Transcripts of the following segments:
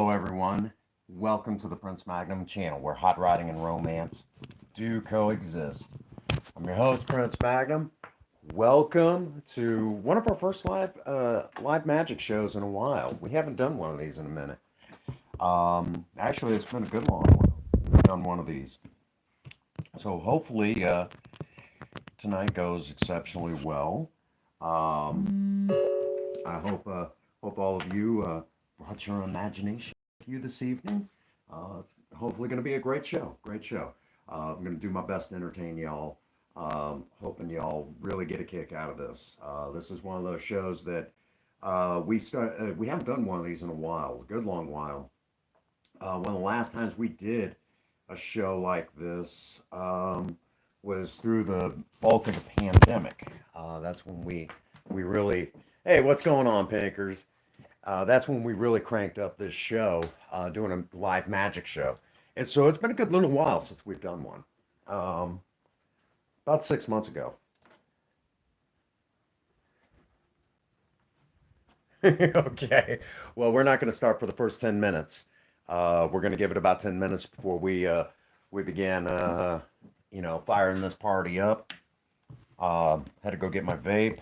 Hello, everyone. Welcome to the Prince Magnum channel where hot rodding and romance do coexist. I'm your host, Prince Magnum. Welcome to one of our first live magic shows in a while. We haven't done one of these in a minute. Actually, it's been a good long while. We've done one of these. So hopefully tonight goes exceptionally well. Um, I hope all of you brought your imagination with you this evening. It's hopefully going to be a great show. Great show. I'm going to do my best to entertain y'all. Hoping y'all really get a kick out of this. This is one of those shows that we haven't done one of these in a while, a good long while. One of the last times we did a show like this was through the bulk of the pandemic. That's when we really, hey, what's going on, Pinkers? That's when we really cranked up this show, doing a live magic show. And so it's been a good little while since we've done one. Um, about 6 months ago. Okay. Well, we're not going to start for the first 10 minutes. We're going to give it about 10 minutes before we began, firing this party up. Had to go get my vape.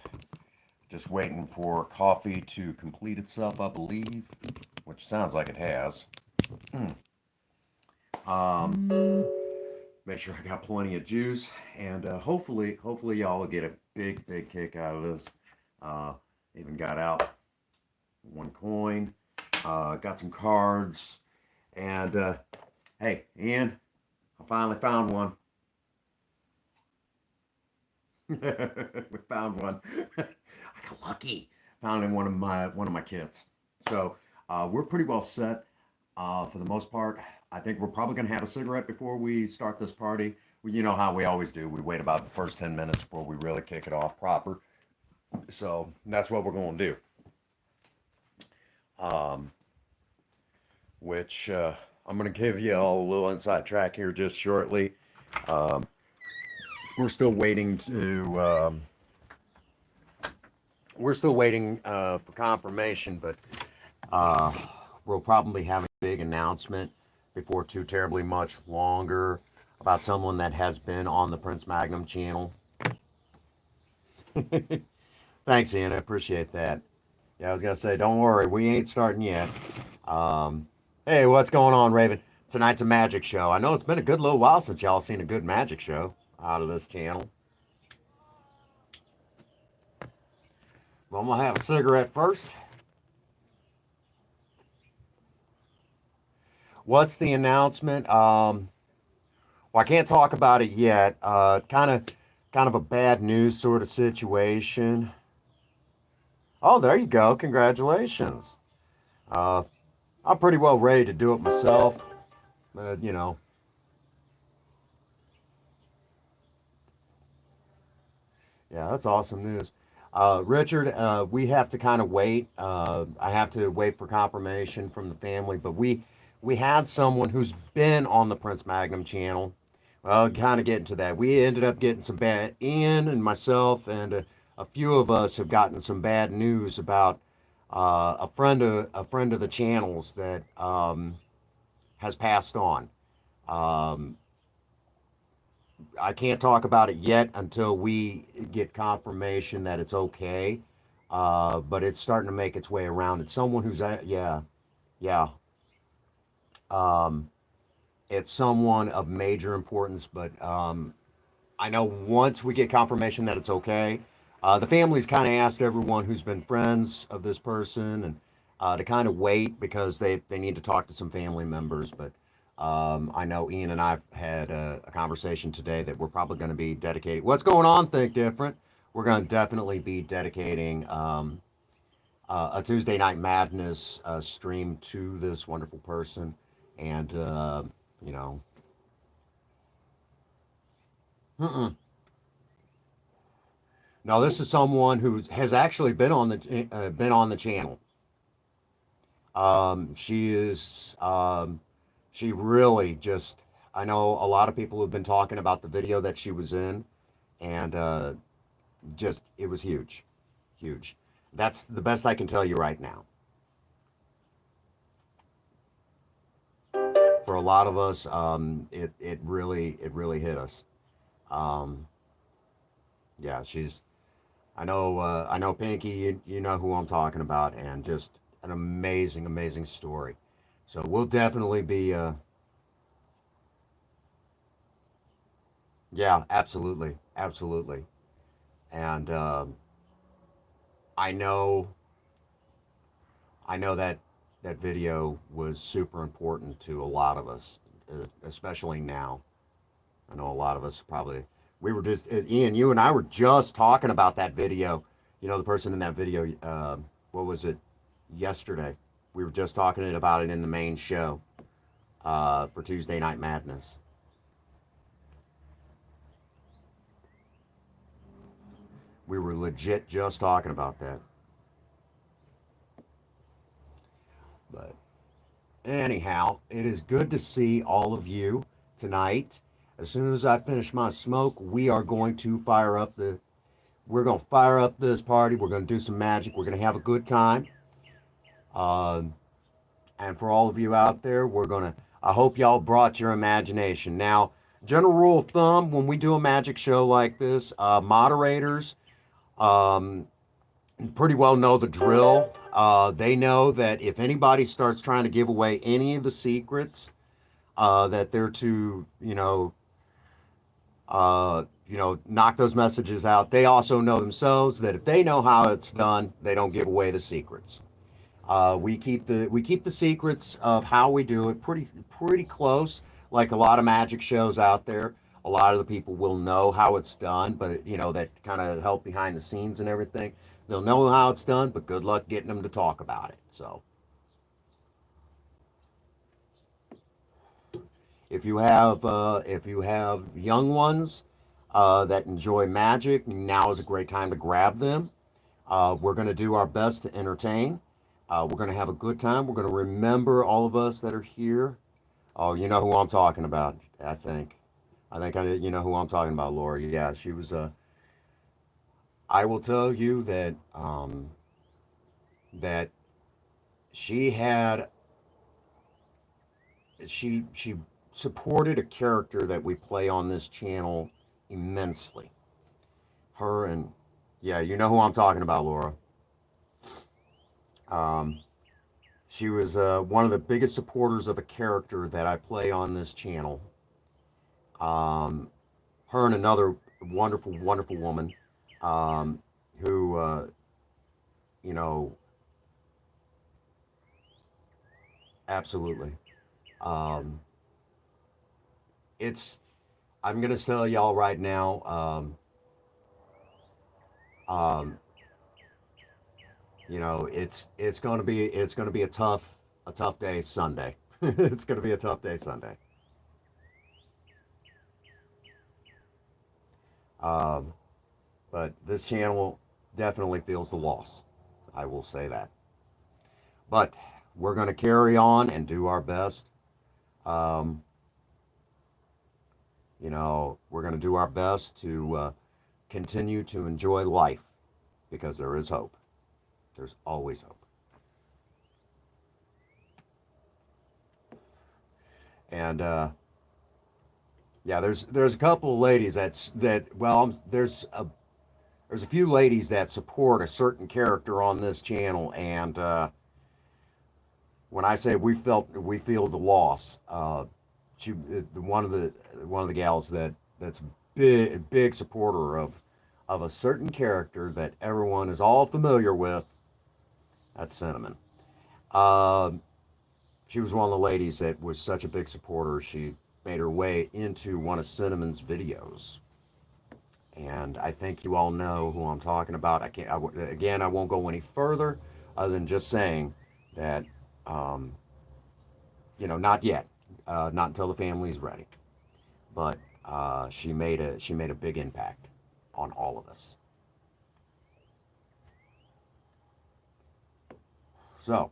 Just waiting for coffee to complete itself, I believe, which sounds like it has. Um, Make sure I got plenty of juice, and hopefully y'all will get a big kick out of this. Uh, Even got out one coin, got some cards, and hey, Ian, I finally found one. We found one. I got lucky. Found in one of my kits. So we're pretty well set for the most part. I think we're probably gonna have a cigarette before we start this party. You know how we always do. We wait about the first 10 minutes before we really kick it off proper. So that's what we're gonna do. Um, which I'm gonna give you all a little inside track here just shortly. Um, we're still waiting to we're still waiting for confirmation, but uh, we'll probably have a big announcement before too terribly much longer about someone that has been on the Prince Magnum channel. Thanks, Ian. I appreciate that. Yeah, I was gonna say, don't worry, we ain't starting yet. Um, hey, what's going on, Raven? Tonight's a magic show. I know it's been a good little while since y'all seen a good magic show out of this channel. Well, I'm gonna have a cigarette first. What's the announcement? Well, I can't talk about it yet. Kind of a bad news sort of situation. Oh, there you go. Congratulations. Uh, I'm pretty well ready to do it myself. You know, yeah, that's awesome news. Richard, we have to kind of wait. I have to wait for confirmation from the family, but we had someone who's been on the Prince Magnum channel. Well, kind of getting to that. We ended up getting some bad. Ian and myself and a few of us have gotten some bad news about a friend of the channels that has passed on. Um, I can't talk about it yet until we get confirmation that it's okay. But it's starting to make its way around. It's someone who's yeah, yeah. Um, it's someone of major importance, but I know once we get confirmation that it's okay, the family's kind of asked everyone who's been friends of this person and to kind of wait because they need to talk to some family members. But I know Ian and I've had a conversation today that we're probably going to be dedicating. What's going on? Think different. We're going to definitely be dedicating a Tuesday Night Madness stream to this wonderful person, and you know, mm-mm. No, this is someone who has actually been on the channel. She is she really just. I know a lot of people have been talking about the video that she was in, and just it was huge, huge. That's the best I can tell you right now. for a lot of us, it really hit us. Um, yeah, she's. I know Pinky. You know who I'm talking about, and just an amazing, amazing story. So we'll definitely be. Yeah, absolutely, absolutely. And I know, I know that that video was super important to a lot of us, especially now. I know a lot of us probably. We were just Ian. You and I were just talking about that video. You know, the person in that video. What was it? Yesterday. We were just talking about it in the main show for Tuesday Night Madness. We were legit just talking about that. But anyhow, it is good to see all of you tonight. As soon as I finish my smoke, we are going to fire up the. We're going to fire up this party. We're going to do some magic. We're going to have a good time. Um, and for all of you out there, we're going to. I hope y'all brought your imagination. Now, general rule of thumb: when we do a magic show like this, moderators um, pretty well know the drill. They know that if anybody starts trying to give away any of the secrets, that they're to, knock those messages out. They also know themselves that if they know how it's done, they don't give away the secrets. We keep the secrets of how we do it pretty close. Like a lot of magic shows out there, a lot of the people will know how it's done, but that kind of help behind the scenes and everything. They'll know how it's done, but good luck getting them to talk about it. So if you have young ones that enjoy magic, now is a great time to grab them. We're going to do our best to entertain. We're going to have a good time. We're going to remember all of us that are here. Oh, you know who I'm talking about. I think. You know who I'm talking about, Laura. Yeah, she was. I will tell you that she had she supported a character that we play on this channel immensely. Her and yeah, you know who I'm talking about, Laura. Um, she was one of the biggest supporters of a character that I play on this channel. Um, Her and another wonderful, wonderful woman who, you know, absolutely. Um, it's, I'm going to tell y'all right now, um, it's going to be a tough day Sunday. It's going to be a tough day Sunday. Um, but this channel definitely feels the loss. I will say that. But we're going to carry on and do our best. Um, we're going to do our best to continue to enjoy life because there is hope. There's always hope. And yeah, there's a couple of ladies that well, there's a few ladies that support a certain character on this channel, and when I say we feel the loss, one of the gals that's big supporter of a certain character that everyone is all familiar with. That's Cinnamon. Um, she was one of the ladies that was such a big supporter. She made her way into one of Cinnamon's videos, and I think you all know who I'm talking about. I can't. Again, I won't go any further, other than just saying that, um, not yet, not until the family is ready. But she made a big impact on all of us. So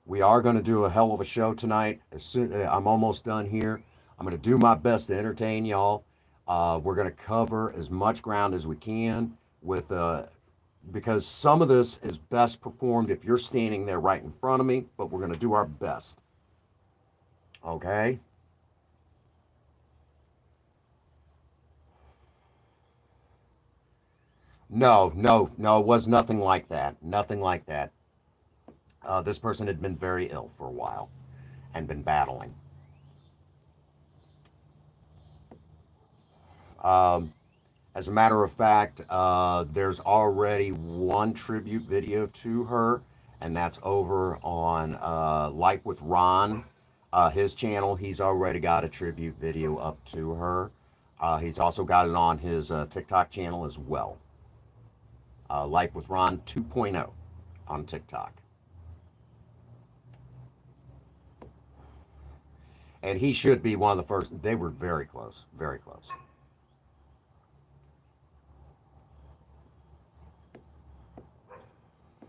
we are going to do a hell of a show tonight. I'm almost done here. I'm going to do my best to entertain y'all. We're going to cover as much ground as we can with because some of this is best performed if you're standing there right in front of me. But we're going to do our best. Okay? No, it was nothing like that. Nothing like that. This person had been very ill for a while and been battling. Um, as a matter of fact, there's already one tribute video to her, and that's over on Life with Ron, his channel. He's already got a tribute video up to her. He's also got it on his TikTok channel as well. Life with Ron 2.0 on TikTok. And he should be one of the first. They were very close, very close.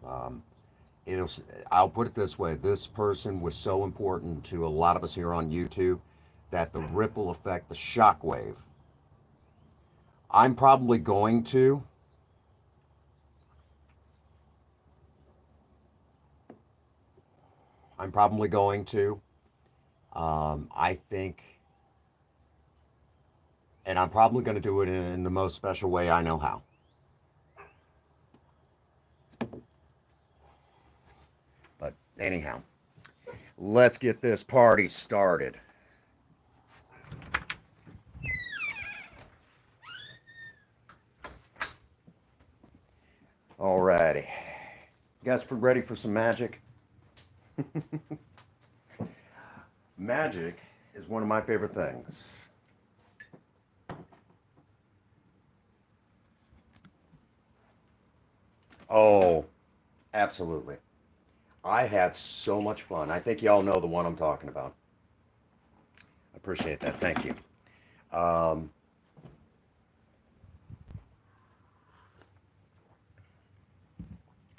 Um, it'll, I'll put it this way: this person was so important to a lot of us here on YouTube that the ripple effect, the shockwave. I'm probably going to. I'm probably going to. I think, and I'm probably going to do it in the most special way I know how. But anyhow, let's get this party started. Alrighty. You guys ready for some magic? Magic is one of my favorite things. Oh, absolutely. I had so much fun. I think y'all know the one I'm talking about. I appreciate that. Thank you. Um,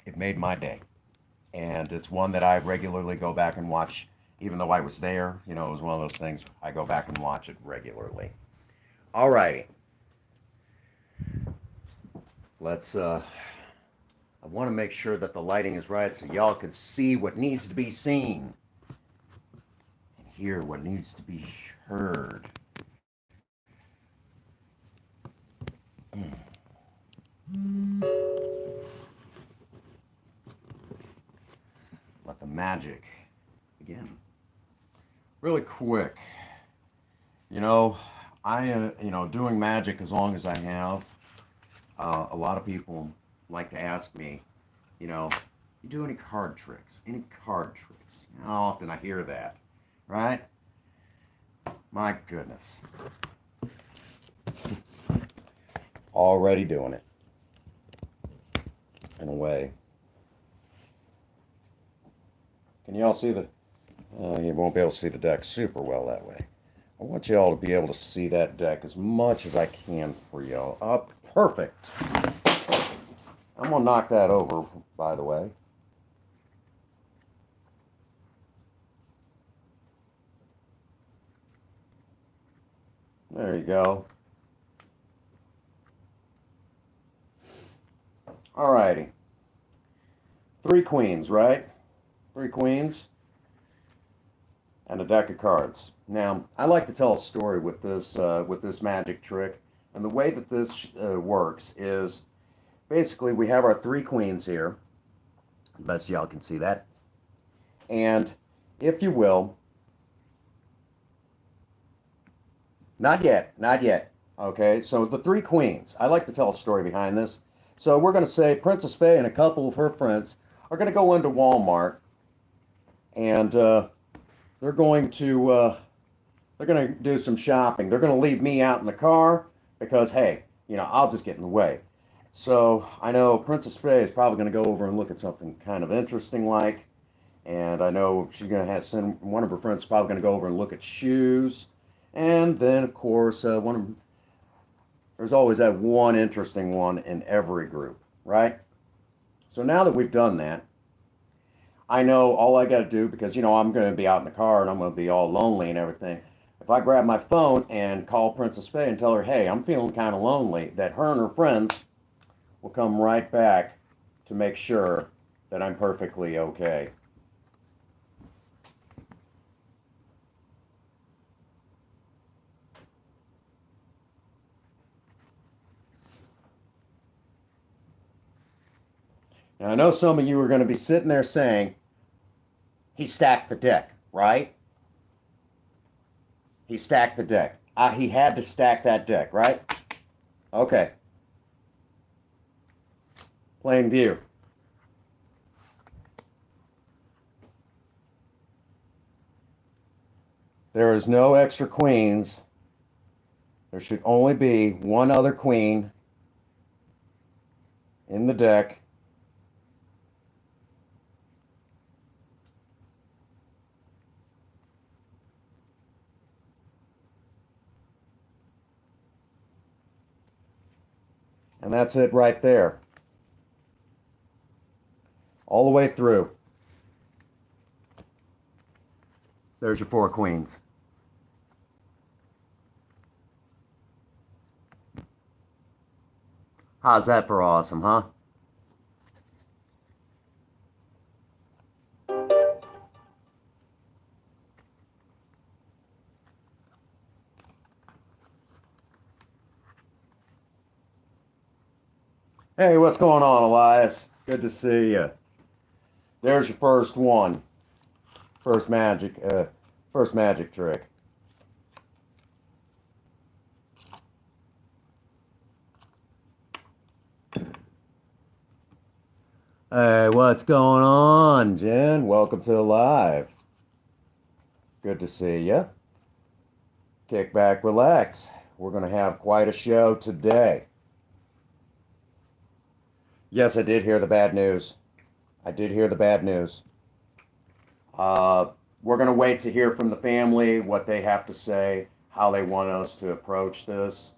it made my day. And it's one that I regularly go back and watch, even though I was there. You know, it was one of those things I go back and watch it regularly. Alrighty. Let's, I want to make sure that the lighting is right so y'all can see what needs to be seen and hear what needs to be heard. Let the magic begin. Really quick, you know, doing magic as long as I have, a lot of people like to ask me, you know, you do any card tricks? Any card tricks? How often I hear that, right? My goodness. Already doing it. In a way. Can y'all see the... you won't be able to see the deck super well that way. I want y'all to be able to see that deck as much as I can for y'all. Up, perfect. I'm gonna knock that over, by the way. There you go. Alrighty. 3 queens, right? 3 queens and a deck of cards. Now, I like to tell a story with this magic trick, and the way that this works is basically we have our 3 queens here. Best y'all can see that. And if you will, not yet, not yet. Okay, so the 3 queens. I like to tell a story behind this. So we're going to say Princess Faye and a couple of her friends are going to go into Walmart, and they're going to do some shopping. They're going to leave me out in the car because hey, you know, I'll just get in the way. So I know Princess Faye is probably going to go over and look at something kind of interesting like, and I know she's going to have send one of her friends probably going to go over and look at shoes, and then of course there's always that one interesting one in every group, right? So now that we've done that, I know all I got to do because you know I'm going to be out in the car and I'm going to be all lonely and everything. If I grab my phone and call Princess Faye and tell her, hey, I'm feeling kind of lonely, that her and her friends will come right back to make sure that I'm perfectly okay. Now, I know some of you are going to be sitting there saying, he stacked the deck, right? He stacked the deck. He had to stack that deck, right? Okay. Plain view. There is no extra queens. There should only be one other queen in the deck. And that's it right there. All the way through. There's your 4 queens. How's that for awesome, huh? Hey, what's going on, Elias? Good to see you. There's your first one. First magic trick. Hey, what's going on, Jen? Welcome to the live. Good to see you. Kick back, relax. We're going to have quite a show today. Yes, I did hear the bad news. I did hear the bad news. We're going to wait to hear from the family, what they have to say, how they want us to approach this.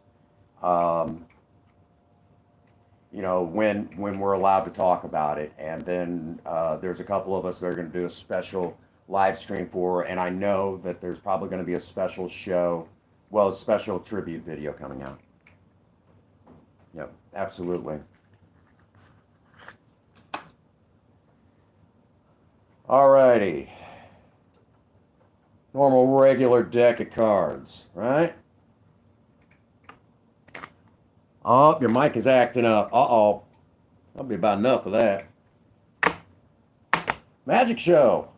You know, when we're allowed to talk about it. And then there's a couple of us that are going to do a special live stream for, and I know that there's probably going to be a special show, well, a special tribute video coming out. Yep, absolutely. Alrighty. Normal regular deck of cards, right? Oh, your mic is acting up. Uh-oh. That'll be about enough of that. Magic show.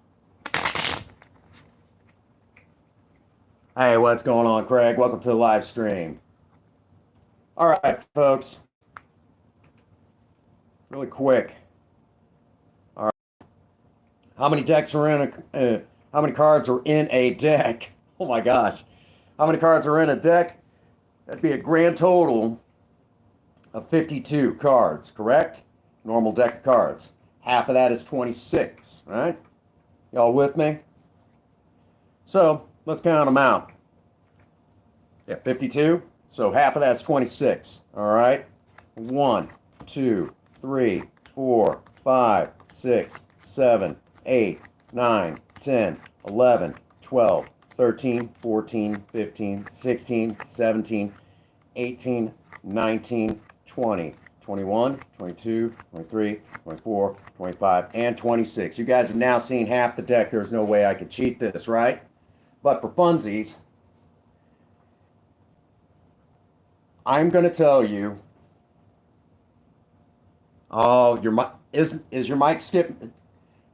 Hey, what's going on, Craig? Welcome to the live stream. All right, folks. Really quick. All right. How many decks are in a? How many cards are in a deck? Oh my gosh. How many cards are in a deck? That'd be a grand total of 52 cards, correct? Normal deck of cards. Half of that is 26, right? Y'all with me? So let's count them out. Yeah, 52. So half of that's 26. All right. 1, 2, 3, 4, 5, 6, 7, 8, 9, 10, 11, 12, 13, 14, 15, 16, 17, 18, 19, 20, 21, 22, 23, 24, 25, and 26. You guys have now seen half the deck. There's no way I could cheat this, right? But for funsies, I'm going to tell you. Oh, your mic is your mic skip?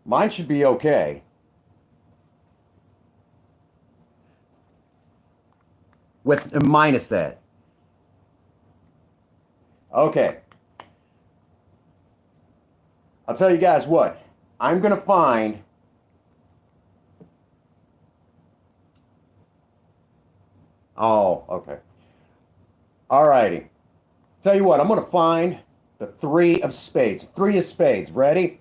Mine should be okay. With minus that. Okay. I'll tell you guys what. I'm going to find. Oh, okay. All righty. Tell you what, I'm going to find the 3 of spades. 3 of spades. Ready?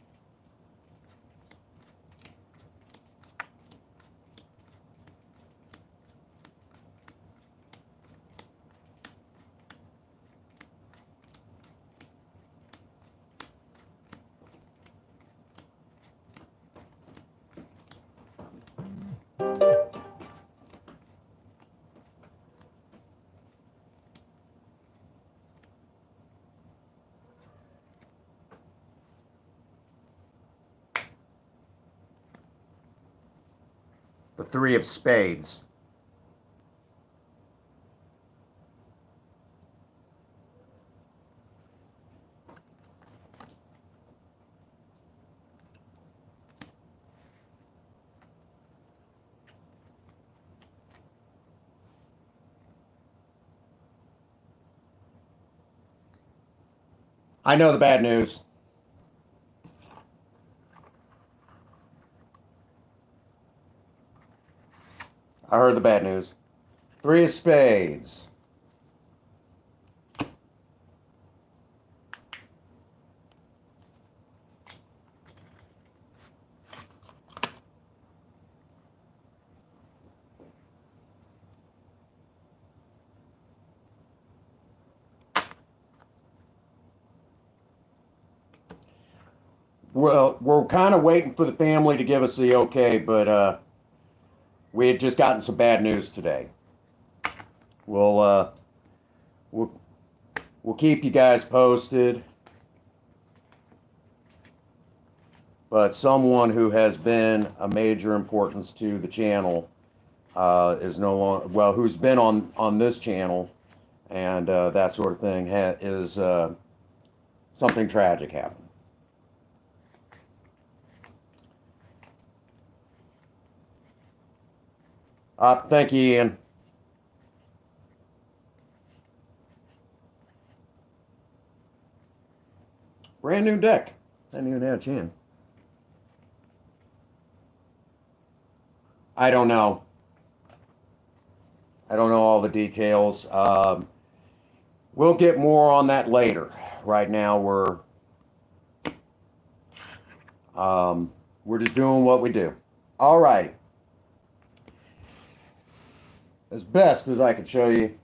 The 3 of spades. I know the bad news. I heard the bad news. Three of spades. Well, we're kind of waiting for the family to give us the okay, but we had just gotten some bad news today. We'll we'll keep you guys posted. But someone who has been a major importance to the channel is no longer, well, who's been on this channel and that sort of thing is something tragic happened. Thank you, Ian. Brand new deck. I didn't even have a chance. I don't know. I don't know all the details. We'll get more on that later. Right now, we're just doing what we do. All right. As best as I can show you,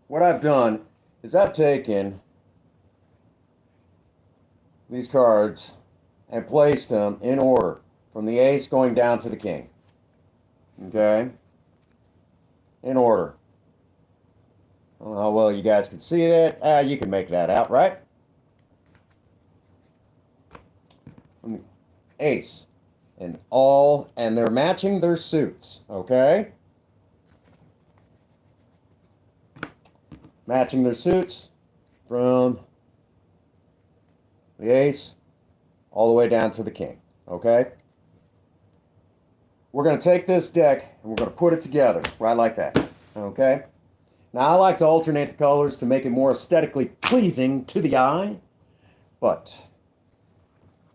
what I've done is I've taken these cards and placed them in order from the ace going down to the king. Okay? In order. I don't know how well you guys can see that. You can make that out, right? Ace. And they're matching their suits. Okay? Matching their suits from the ace all the way down to the king. Okay? We're going to take this deck and we're going to put it together right like that. Okay? Now, I like to alternate the colors to make it more aesthetically pleasing to the eye. But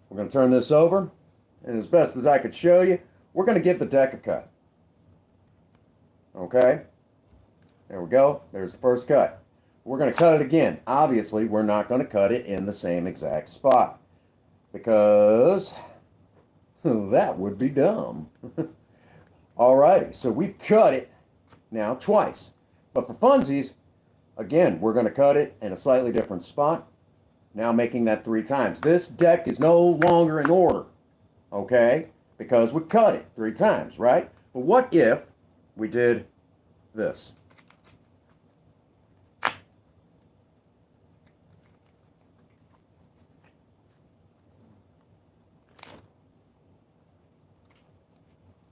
we're going to turn this over. And as best as I could show you, we're going to give the deck a cut. Okay? There we go. There's the first cut. We're going to cut it again. Obviously, we're not going to cut it in the same exact spot. Because that would be dumb. Alrighty, so we've cut it now twice. But for funsies, again, we're going to cut it in a slightly different spot. Now making that 3 times. This deck is no longer in order. Okay? Because we cut it 3 times, right? But what if we did this?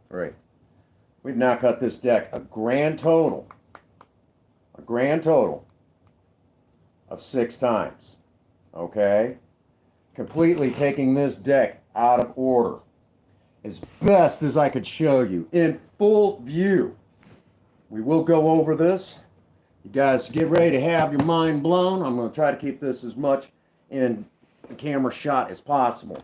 Right. We've now cut this deck a grand total of 6 times. Okay? Completely taking this deck out of order. As best as I could show you in full view. We will go over this. You guys get ready to have your mind blown. I'm going to try to keep this as much in the camera shot as possible.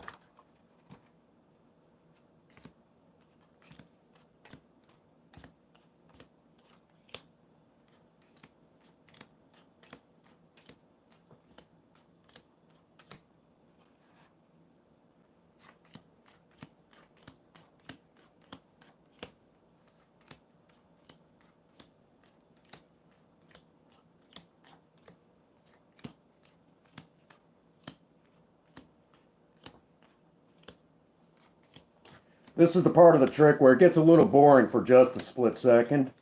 This is the part of the trick where it gets a little boring for just a split second.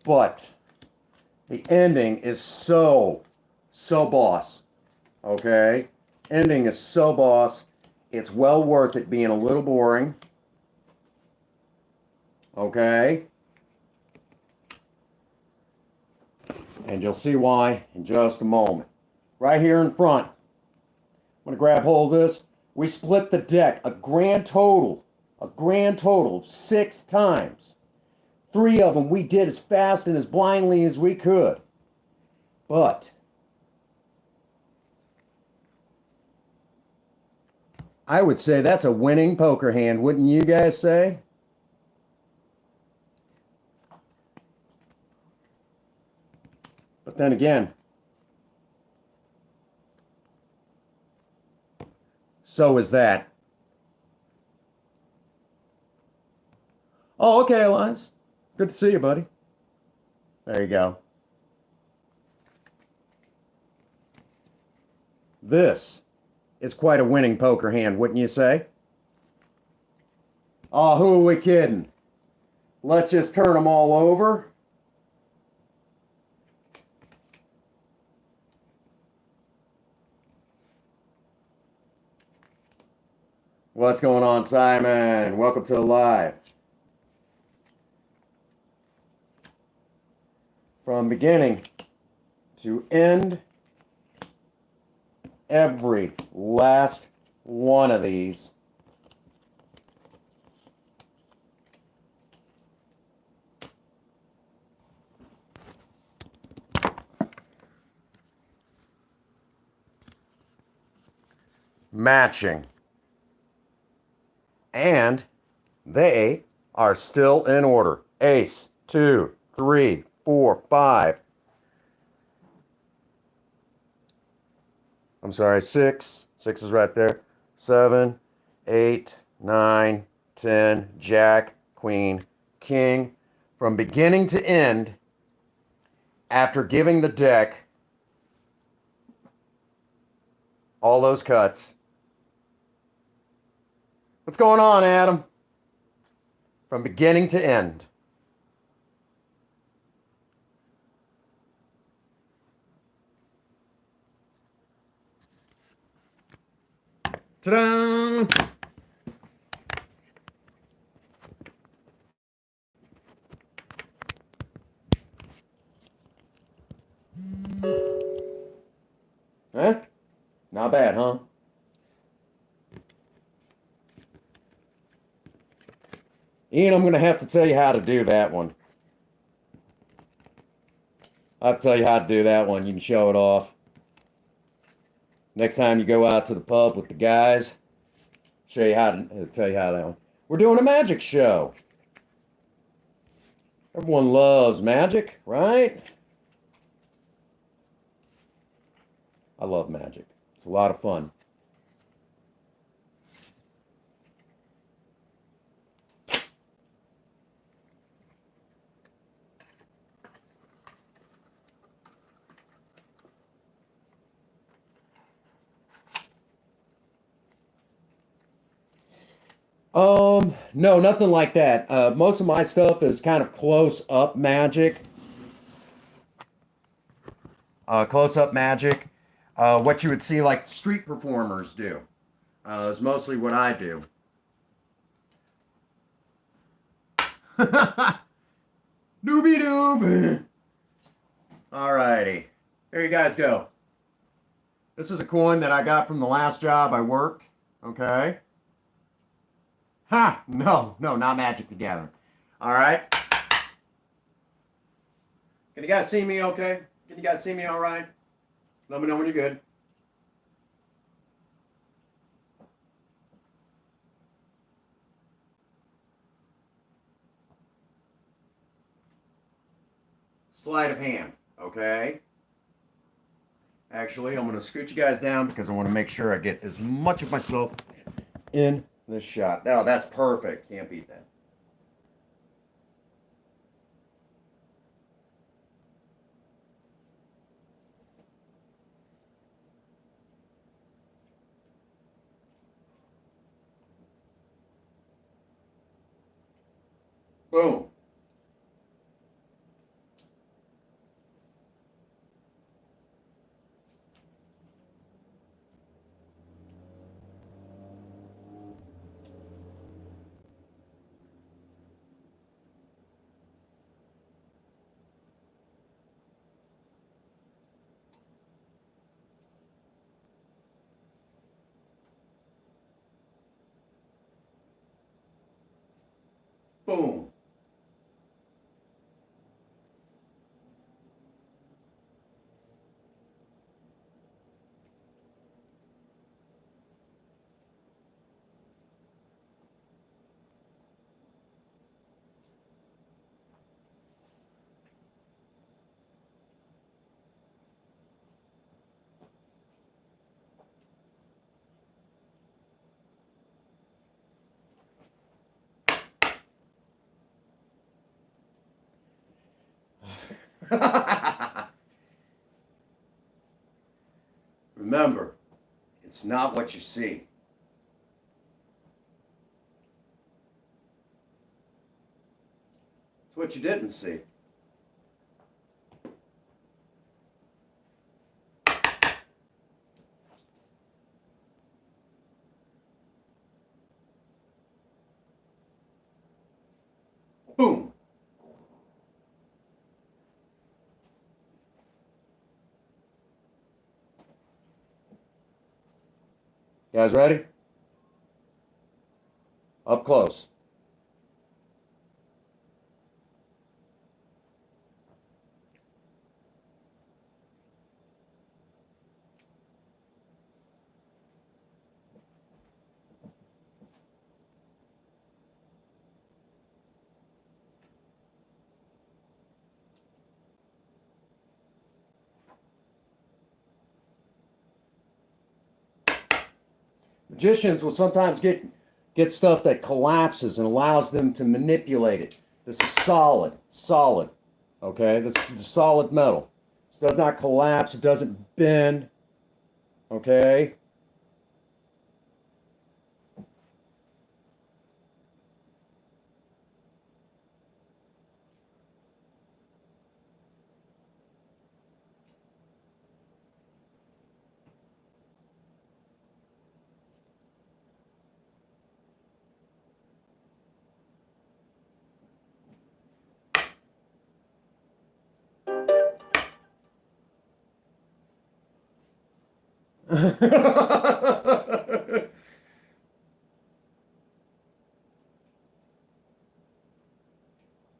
But the ending is so boss. Okay? Ending is so boss. It's well worth it being a little boring. Okay? And you'll see why in just a moment. Right here in front. I'm going to grab hold of this. We split the deck a grand total of 6 times. 3 of them we did as fast and as blindly as we could. But I would say that's a winning poker hand, wouldn't you guys say? But then again, so is that. Oh, okay, Elias. Good to see you, buddy. There you go. This is quite a winning poker hand, wouldn't you say? Oh, who are we kidding? Let's just turn them all over. What's going on, Simon? Welcome to the live. From beginning to end, every last one of these matching. And they are still in order. Ace, 2, 3, 4, 5. I'm sorry, 6. 6 is right there. 7, 8, 9, 10. Jack, Queen, King. From beginning to end, after giving the deck all those cuts. What's going on, Adam? From beginning to end. Ta-da! Huh? Not bad, huh? Ian, I'm going to have to tell you how to do that one. I'll tell you how to do that one. You can show it off. Next time you go out to the pub with the guys, show you how to tell you how that one. We're doing a magic show. Everyone loves magic, right? I love magic. It's a lot of fun. No, nothing like that. Most of my stuff is kind of close up magic. Close up magic. What you would see like street performers do is mostly what I do. Doobie doob. Alrighty. Here you guys go. This is a coin that I got from the last job I worked. Okay. Ha! No, not Magic the Gathering. Alright. Can you guys see me okay? Can you guys see me alright? Let me know when you're good. Sleight of hand, okay? Actually, I'm going to scoot you guys down because I want to make sure I get as much of myself in this shot. Now, that's perfect. Can't beat that. Boom. Boom. Remember, it's not what you see. It's what you didn't see. Boom. You guys ready? Up close. Magicians will sometimes get stuff that collapses and allows them to manipulate it. This is solid, solid. Okay, this is solid metal. This does not collapse. It doesn't bend. Okay.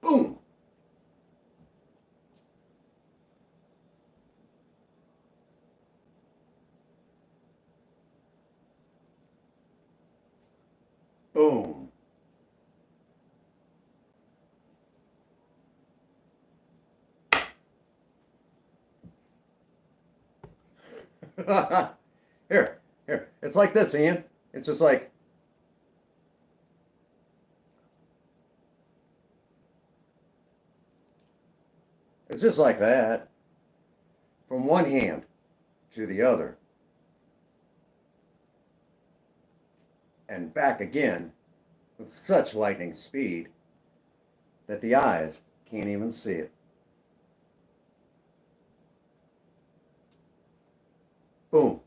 Boom. Boom. Here, here. It's like this, Ian. It's just like. It's just like that. From one hand to the other. And back again with such lightning speed that the eyes can't even see it. Boom.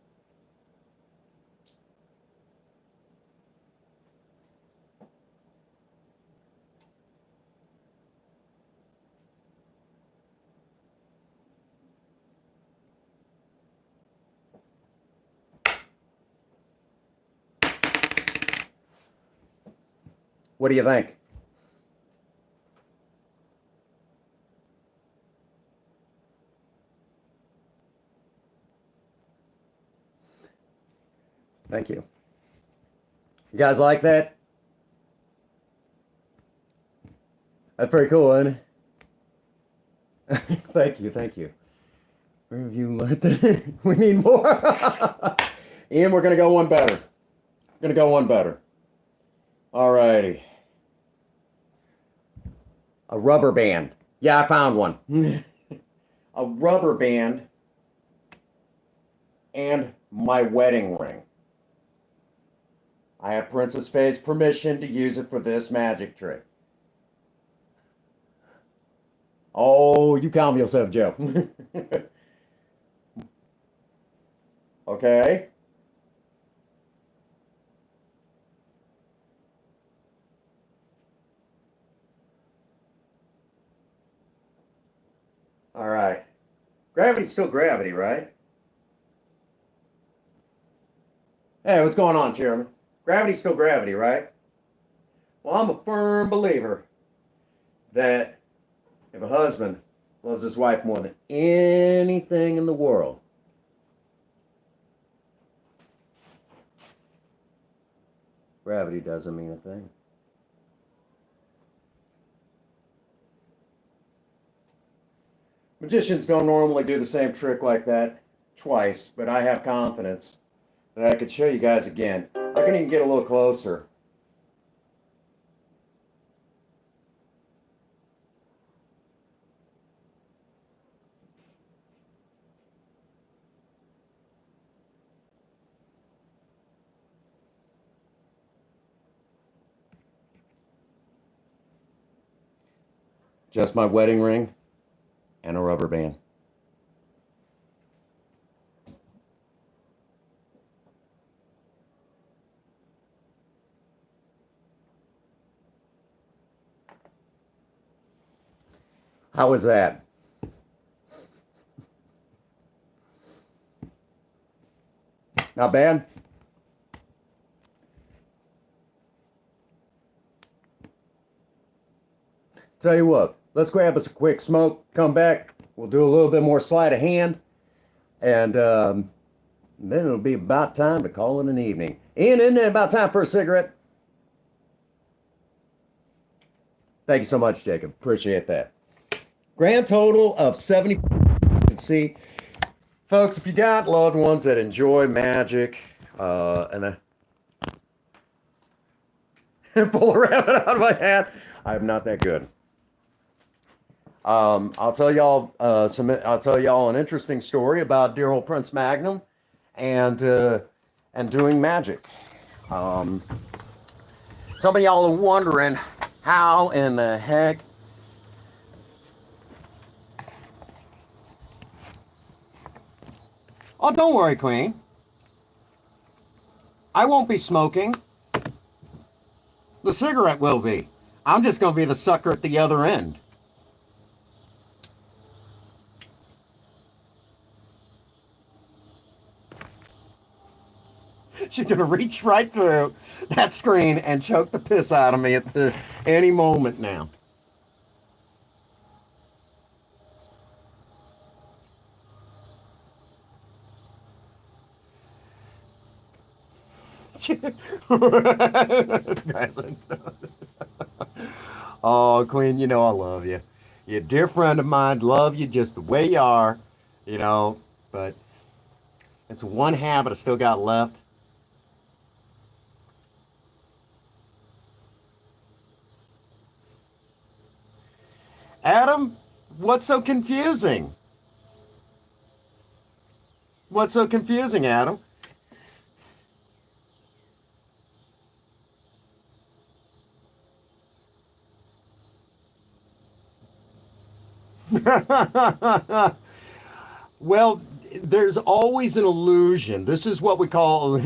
What do you think? Thank you. You guys like that? That's pretty cool, isn't it? Thank you, thank you. Where have you learned that? We need more. Ian, we're gonna go one better. We're gonna go one better. Alrighty. A rubber band. Yeah, I found one. A rubber band and my wedding ring. I have Princess Faye's permission to use it for this magic trick. Oh, you calm yourself, Jeff. Okay. All right. Gravity's still gravity, right? Hey, what's going on, Chairman? Gravity's still gravity, right? Well, I'm a firm believer that if a husband loves his wife more than anything in the world, gravity doesn't mean a thing. Magicians don't normally do the same trick like that twice, but I have confidence that I could show you guys again. I can even get a little closer. Just my wedding ring and a rubber band. How was that? Not bad? Tell you what, let's grab us a quick smoke, come back, we'll do a little bit more sleight of hand, and then it'll be about time to call it an evening. Ian, isn't it about time for a cigarette? Thank you so much, Jacob. Appreciate that. Grand total of 70. You can see, folks, if you got loved ones that enjoy magic, and pull a rabbit out of my hat, I'm not that good. I'll tell y'all an interesting story about dear old Prince Magnum and doing magic. Some of y'all are wondering how in the heck oh, don't worry, Queen. I won't be smoking. The cigarette will be. I'm just going to be the sucker at the other end. She's going to reach right through that screen and choke the piss out of me at any moment now. Oh, Queen, you know I love you. You're a dear friend of mine. Love you just the way you are, but it's one habit I still got left. Adam, what's so confusing? What's so confusing, Adam? Well, there's always an illusion. This is what we call.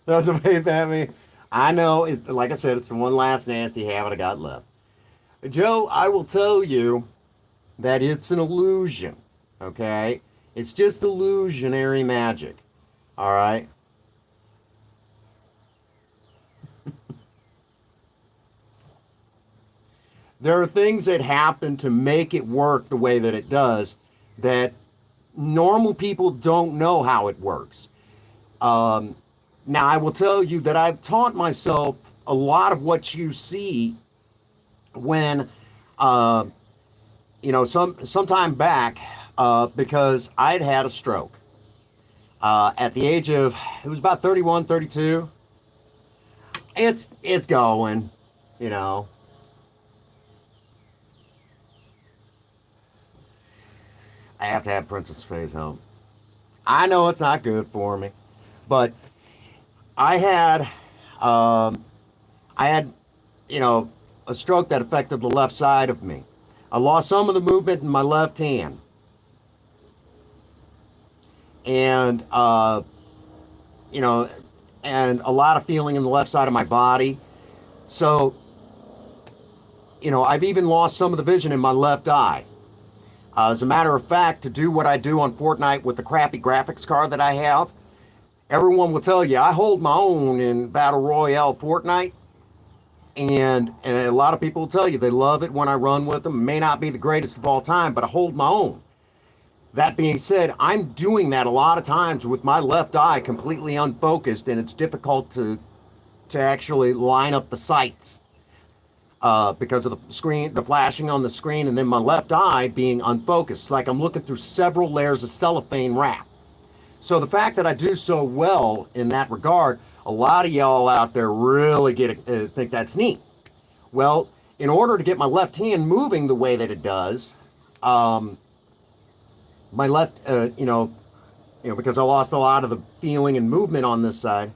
That's a vape at me. I know. Like I said, it's the one last nasty habit I got left. Joe, I will tell you that it's an illusion. Okay, it's just illusionary magic. All right. There are things that happen to make it work the way that it does that normal people don't know how it works. Um, Now, I will tell you that I've taught myself a lot of what you see when, uh, some time back, because I'd had a stroke at the age of, it was about 31, 32. It's going, you know. I have to have Princess Faye's help. I know it's not good for me, but I had, um, I had, you know, a stroke that affected the left side of me. I lost some of the movement in my left hand, and you know, and a lot of feeling in the left side of my body. So, I've even lost some of the vision in my left eye. As a matter of fact, to do what I do on Fortnite with the crappy graphics card that I have, everyone will tell you I hold my own in Battle Royale Fortnite. And a lot of people will tell you they love it when I run with them. It may not be the greatest of all time, but I hold my own. That being said, I'm doing that a lot of times with my left eye completely unfocused, and it's difficult to actually line up the sights because of the screen, the flashing on the screen, and then my left eye being unfocused. It's like I'm looking through several layers of cellophane wrap. So the fact that I do so well in that regard, a lot of y'all out there really think that's neat. Well, in order to get my left hand moving the way that it does, um, my left, because I lost a lot of the feeling and movement on this side.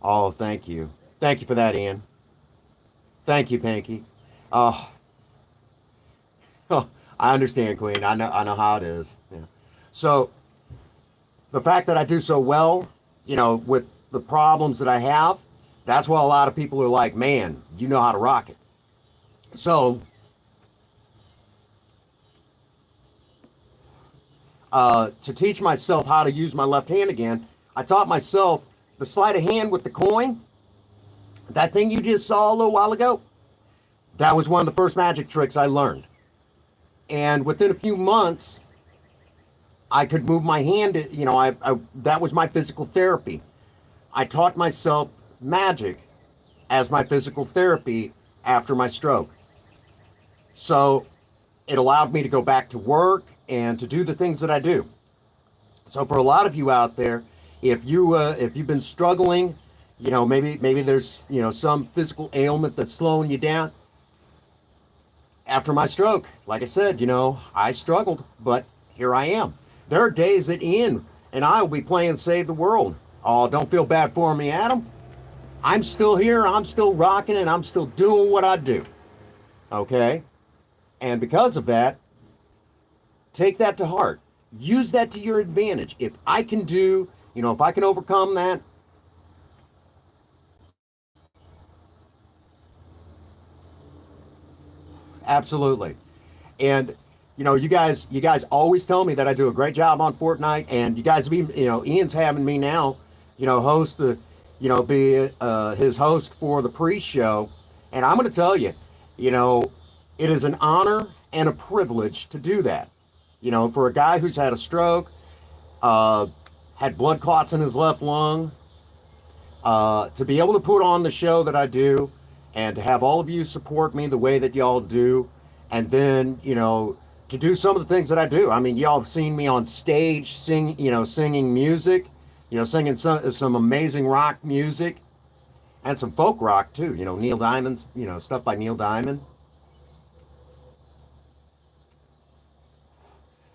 Oh, thank you. Thank you for that, Ian. Thank you, Pinky. Oh, I understand, Queen. I know how it is. Yeah. So the fact that I do so well, with the problems that I have, that's why a lot of people are like, man, you know how to rock it. So, to teach myself how to use my left hand again, I taught myself the sleight of hand with the coin. That thing you just saw a little while ago, that was one of the first magic tricks I learned. And within a few months, I could move my hand. That was my physical therapy. I taught myself magic as my physical therapy after my stroke. So it allowed me to go back to work and to do the things that I do. So for a lot of you out there, if you've been struggling, maybe there's some physical ailment that's slowing you down. After my stroke, like I said, I struggled, but here I am. There are days that Ian and I will be playing Save the World. Oh, don't feel bad for me, Adam. I'm still here, I'm still rocking, and I'm still doing what I do. Okay? And because of that, take that to heart. Use that to your advantage. If I can if I can overcome that, absolutely. And you guys always tell me that I do a great job on Fortnite, and you guys be, Ian's having me now, host the, be his host for the pre-show, and I'm going to tell you, it is an honor and a privilege to do that. For a guy who's had a stroke, uh, had blood clots in his left lung, to be able to put on the show that I do, and to have all of you support me the way that y'all do, and then to do some of the things that I do. I mean, y'all have seen me on stage singing music, singing some amazing rock music and some folk rock too. Neil Diamond's, stuff by Neil Diamond.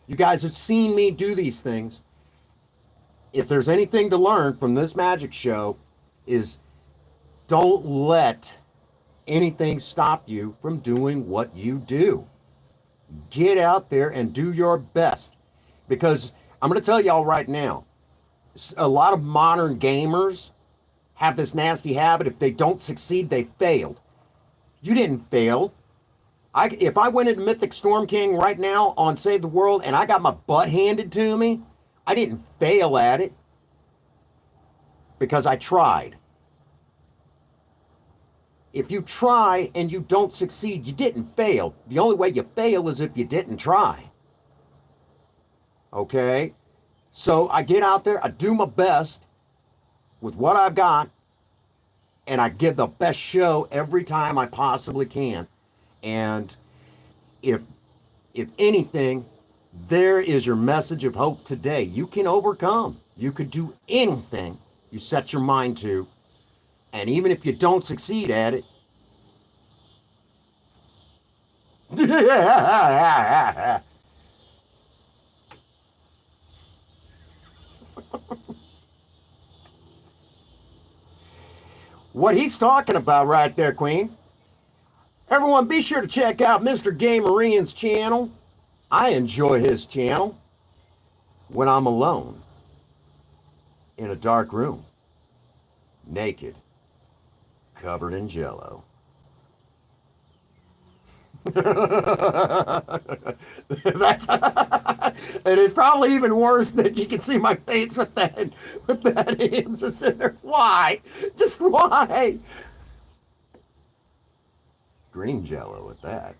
You guys have seen me do these things. If there's anything to learn from this magic show, is don't let anything stop you from doing what you do. Get out there and do your best. Because I'm going to tell y'all right now, a lot of modern gamers have this nasty habit. If they don't succeed, they failed. You didn't fail. If I went into Mythic Storm King right now on Save the World and I got my butt handed to me, I didn't fail at it because I tried. If you try and you don't succeed, you didn't fail. The only way you fail is if you didn't try. Okay? So I get out there, I do my best with what I've got, and I give the best show every time I possibly can. And if anything, there is your message of hope today. You can overcome. You could do anything you set your mind to. And even if you don't succeed at it, what he's talking about right there, Queen. Everyone, be sure to check out Mr. Gamerian's channel. I enjoy his channel when I'm alone in a dark room, naked, covered in jello. That's it is probably even worse that you can see my face with that hand just in there. Why? Just why? Green jello with that.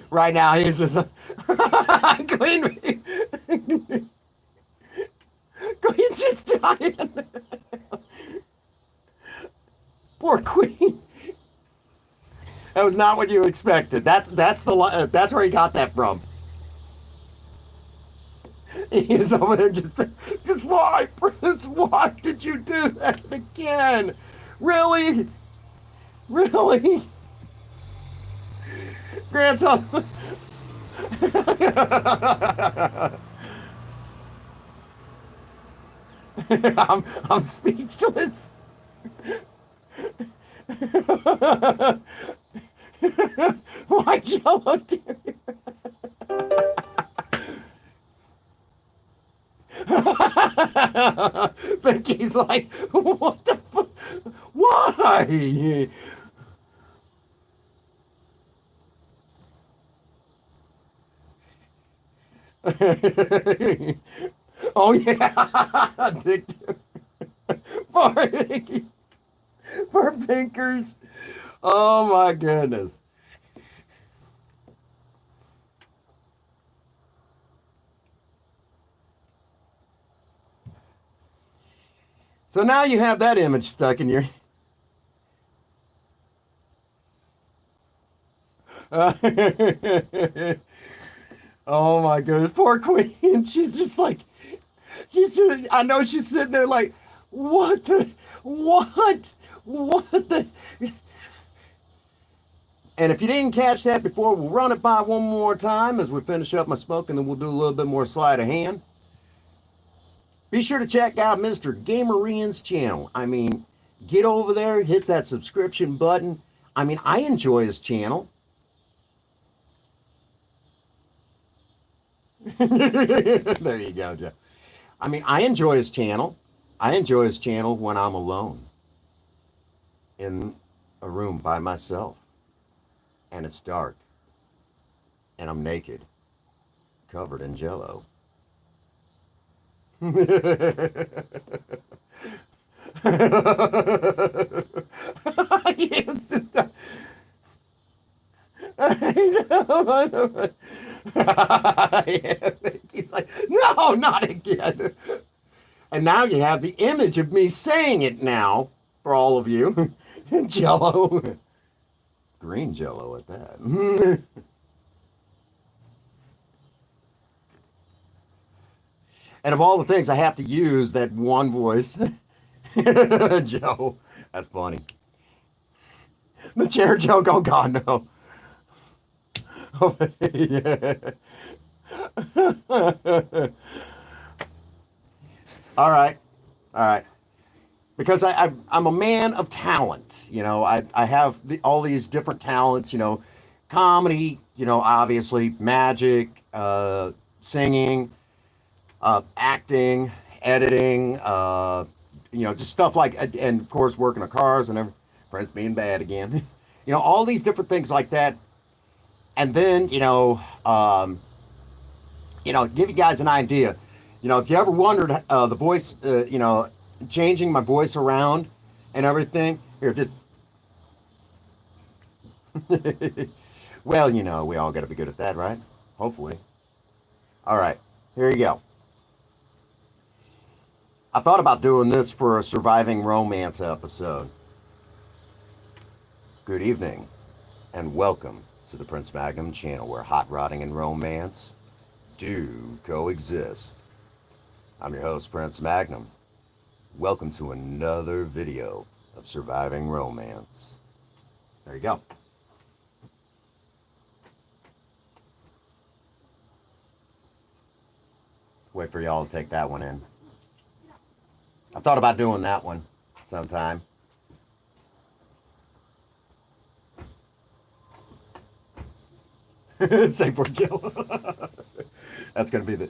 Right now he's just Queen. Queen's just dying. Poor Queen. That was not what you expected. That's where he got that from. He's over there just why, Prince? Why did you do that again? Really? Really? Grant's I'm speechless. Why Jello do Vicky's like, what the fuck? Why? Oh yeah, Victor. Poor Vicky. Poor Pinkers. Oh my goodness. So now you have that image stuck in your. Oh my goodness, poor Queen. She's just like, she's just, I know she's sitting there like, what the, what the. And if you didn't catch that before, we'll run it by one more time as we finish up my smoke, and then we'll do a little bit more sleight of hand. Be sure to check out Mr. Gamerian's channel. I mean, get over there, hit that subscription button. I mean, I enjoy his channel. There you go, Jeff. I mean, I enjoy his channel. I enjoy his channel when I'm alone in a room by myself and it's dark and I'm naked, covered in jello. I know. He's like, no, not again. And now you have the image of me saying it now for all of you. Jello. Green jello at that. And of all the things, I have to use that one voice. Joe. That's funny. The chair joke. Oh, God, no. Oh, yeah. All right. All right. Because I'm a man of talent. You know, I have all these different talents, you know, comedy, you know, obviously, magic, singing, acting, editing, you know, just stuff like, and of course, working on cars and everything. Prince being bad again. You know, all these different things like that. And then, give you guys an idea. You know, if you ever wondered the voice, you know, changing my voice around and everything, here, just. Well, you know, we all got to be good at that, right? Hopefully. All right, here you go. I thought about doing this for a surviving romance episode. Good evening, and welcome to the Prince Magnum channel where hot rodding and romance do coexist. I'm your host, Prince Magnum. Welcome to another video of surviving romance. There you go. Wait for y'all to take that one in. I thought about doing that one sometime. Say for Jill. That's going to be the.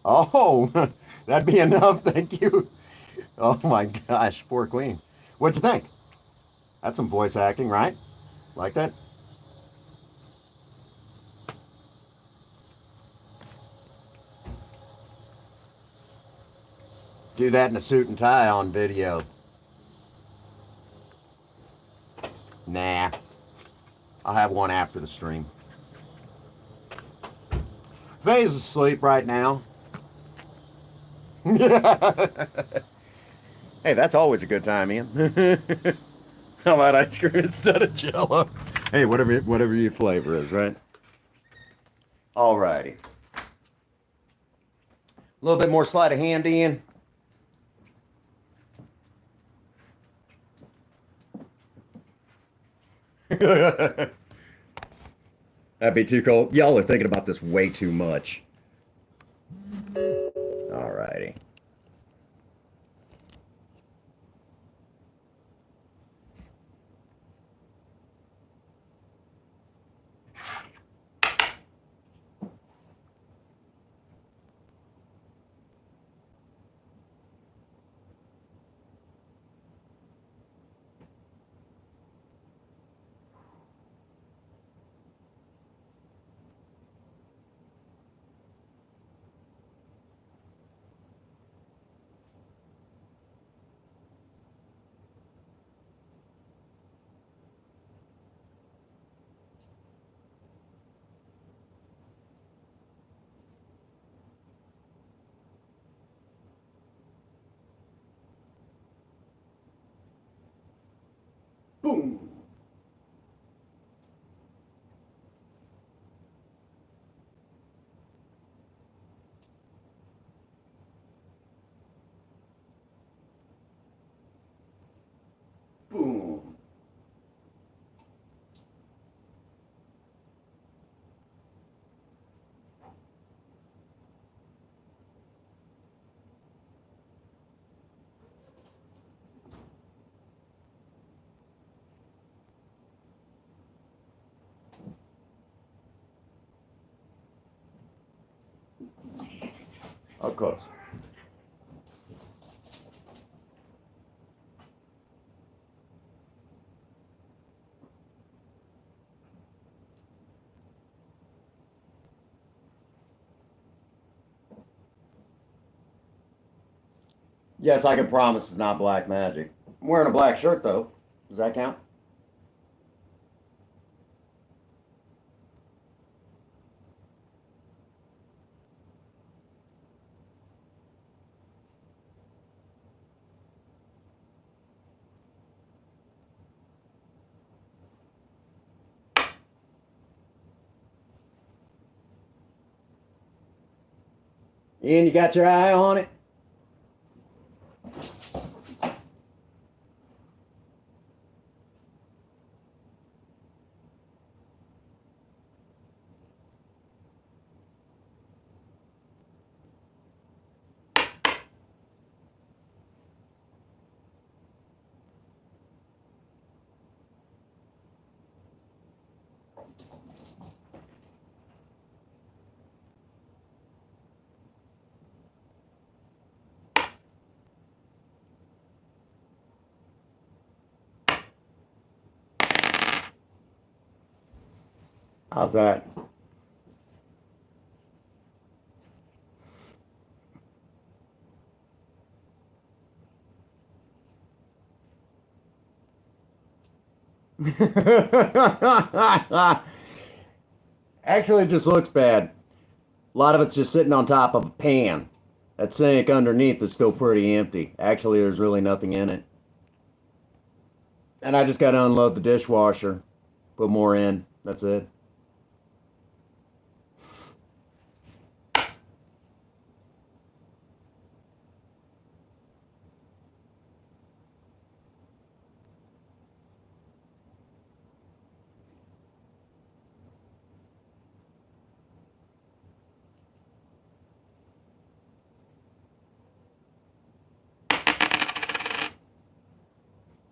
Oh, that'd be enough. Thank you. Oh my gosh, poor Queen. What'd you think? That's some voice acting, right? Like that? Do that in a suit and tie on video. Nah. I'll have one after the stream. Faye's asleep right now. Hey, that's always a good time, Ian. How about ice cream instead of Jello? Hey, whatever your flavor is, right? Alrighty. A little bit more sleight of hand, Ian. That'd be too cold. Y'all are thinking about this way too much. Alrighty. Boom. Boom. Of course. Yes, I can promise it's not black magic. I'm wearing a black shirt though. Does that count? Ian, you got your eye on it? How's that? Actually, it just looks bad. A lot of it's just sitting on top of a pan. That sink underneath is still pretty empty. Actually, there's really nothing in it. And I just got to unload the dishwasher, put more in. That's it.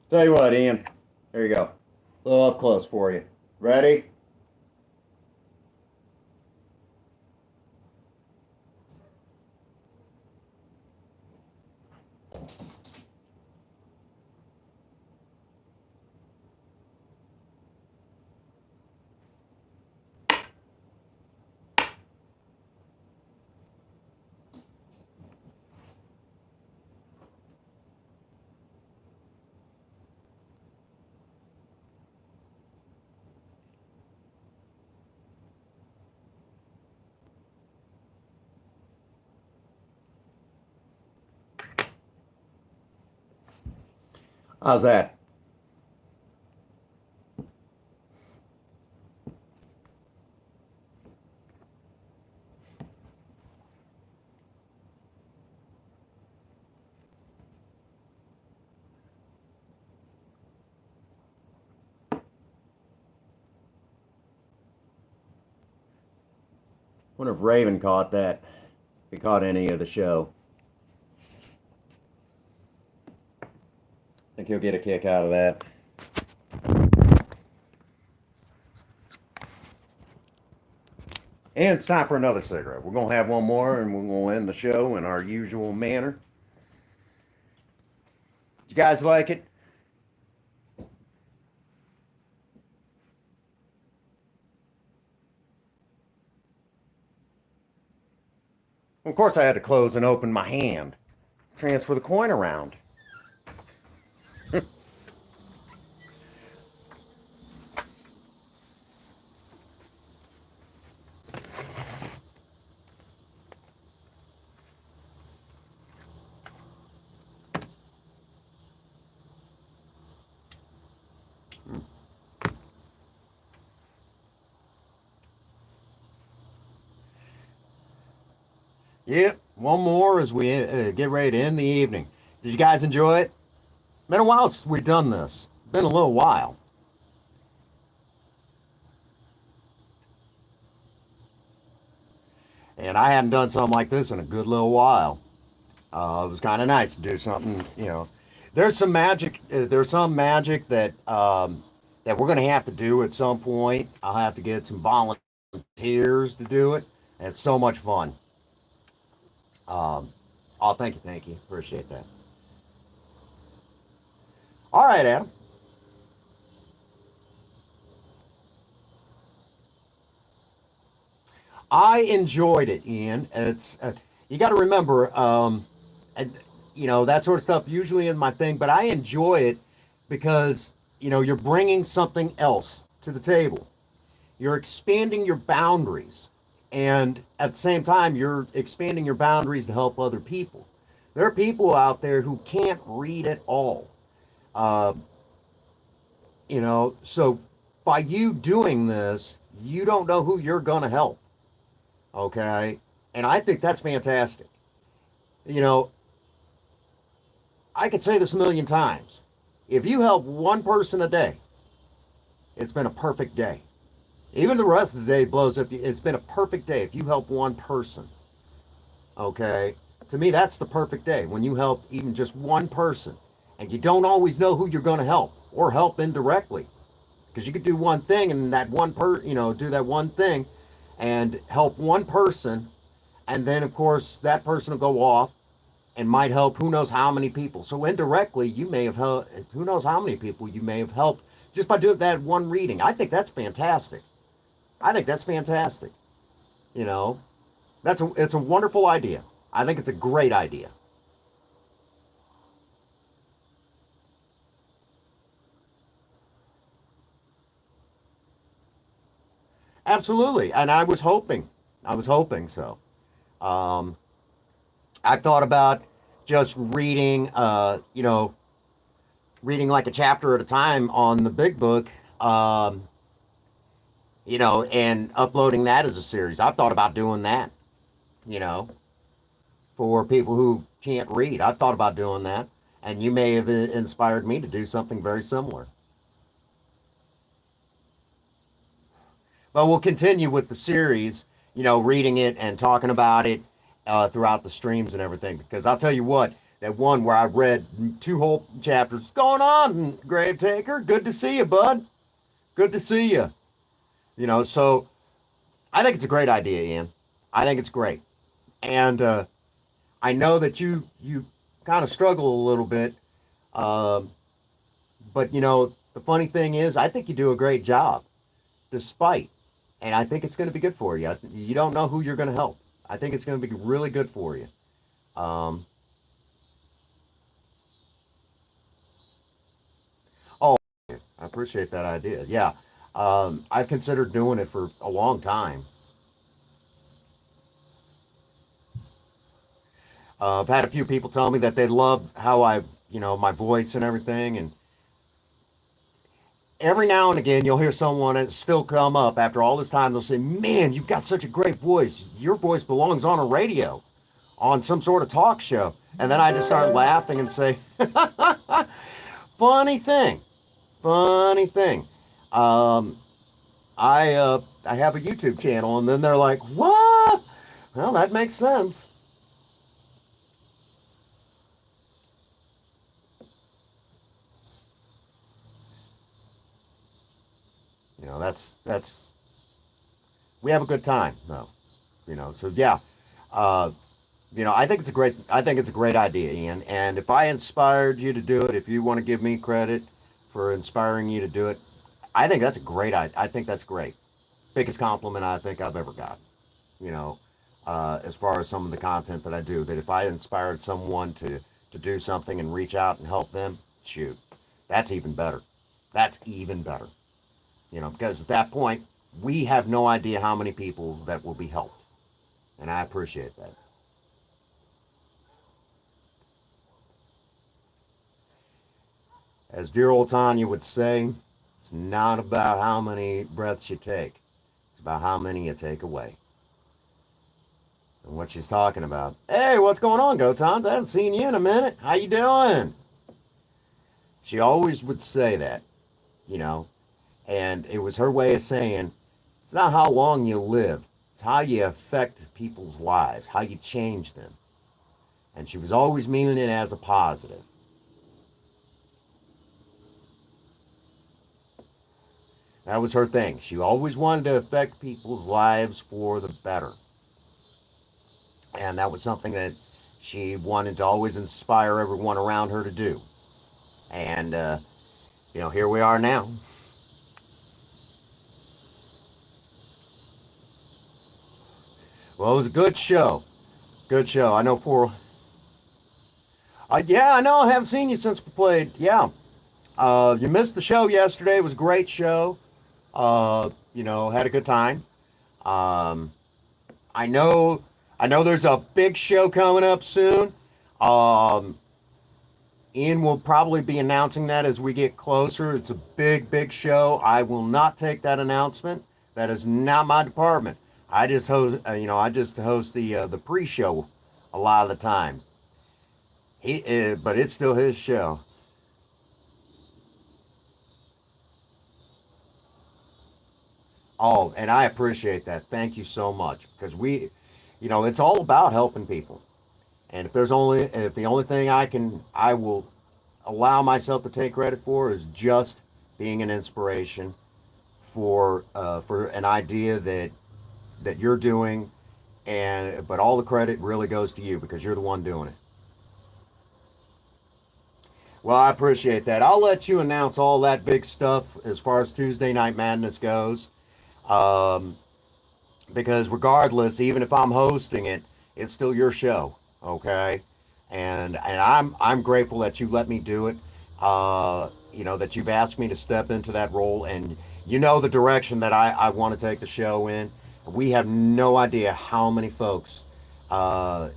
Tell you what, Ian. There you go. A little up close for you. Ready? How's that? Wonder if Raven caught that. If he caught any of the show. Think he'll get a kick out of that. And it's time for another cigarette. We're going to have one more and we're going to end the show in our usual manner. You guys like it? Of course, I had to close and open my hand. Transfer the coin around. Yep, one more as we get ready to end the evening. Did you guys enjoy it? Been a while since we've done this. Been a little while. And I hadn't done something like this in a good little while. It was kind of nice to do something, you know. There's some magic. There's some magic that that we're going to have to do at some point. I'll have to get some volunteers to do it. And it's so much fun. Um, oh, thank you. Appreciate that. All right, Adam. I enjoyed it, Ian. It's you got to remember, and, you know that sort of stuff usually in my thing, but I enjoy it because you're bringing something else to the table. You're expanding your boundaries, and at the same time, you're expanding your boundaries to help other people. There are people out there who can't read at all. Uh, so by you doing this, you don't know who you're going to help. Okay, and I think that's fantastic. You know, I could say this a million times. If you help one person a day, it's been a perfect day. Even the rest of the day blows up. It's been a perfect day if you help one person. Okay, to me, that's the perfect day when you help even just one person, and you don't always know who you're going to help or help indirectly because you could do one thing and that do that one thing and help one person, and then of course that person will go off and might help who knows how many people. So indirectly, you may have helped who knows how many people you may have helped just by doing that one reading. I think that's fantastic. I think that's fantastic. You know, it's a wonderful idea. I think it's a great idea. Absolutely, and I was hoping so. Um, I thought about just reading like a chapter at a time on the big book, um, and uploading that as a series. I've thought about doing that, you know, for people who can't read. I've thought about doing that, and you may have inspired me to do something very similar. But we'll continue with the series, reading it and talking about it throughout the streams and everything. Because I'll tell you what, that one where I read two whole chapters. What's going on, Grave Taker? Good to see you, bud. Good to see you. So I think it's a great idea, Ian. I think it's great, and I know that you kind of struggle a little bit, um, but the funny thing is, I think you do a great job, despite, and I think it's going to be good for you. You don't know who you're going to help. I think it's going to be really good for you. Um, oh, I appreciate that idea. Yeah, I've considered doing it for a long time. I've had a few people tell me that they love how my voice and everything. And every now and again, you'll hear someone that still come up after all this time. They'll say, "Man, you've got such a great voice. Your voice belongs on a radio, on some sort of talk show." And then I just start laughing and say, "Funny thing, funny thing. Um, I have a YouTube channel," and then they're like, "What?" Well, that makes sense. That's we have a good time though. So yeah. Uh, I think it's a great idea, Ian. And if I inspired you to do it, if you want to give me credit for inspiring you to do it, I think that's a great idea. I think that's great. Biggest compliment I think I've ever got. You know, as far as some of the content that I do, that if I inspired someone to do something and reach out and help them, shoot, that's even better. That's even better. Because at that point, we have no idea how many people that will be helped, and I appreciate that. As dear old Tanya would say, it's not about how many breaths you take. It's about how many you take away. And what she's talking about. Hey, what's going on, Gotons? I haven't seen you in a minute. How you doing? She always would say that, you know, and it was her way of saying it's not how long you live, it's how you affect people's lives, how you change them. And she was always meaning it as a positive. That was her thing. She always wanted to affect people's lives for the better. And that was something that she wanted to always inspire everyone around her to do. And, here we are now. Well, it was a good show. Good show. I know poor. Yeah, I know. I haven't seen you since we played. Yeah. You missed the show yesterday. It was a great show. Had a good time. Um, I know, I know there's a big show coming up soon. Um, Ian will probably be announcing that as we get closer. It's a big, big show. I will not take that announcement. That is not my department. I just host the pre-show a lot of the time. But it's still his show. Oh, and I appreciate that. Thank you so much because it's all about helping people. And if the only thing I will allow myself to take credit for is just being an inspiration for an idea that you're doing, but all the credit really goes to you because you're the one doing it. Well, I appreciate that. I'll let you announce all that big stuff as far as Tuesday Night Madness goes. Um, because regardless, even if I'm hosting it, it's still your show, okay? And I'm grateful that you let me do it. That you've asked me to step into that role, and you know the direction that I want to take the show in. We have no idea how many folks, that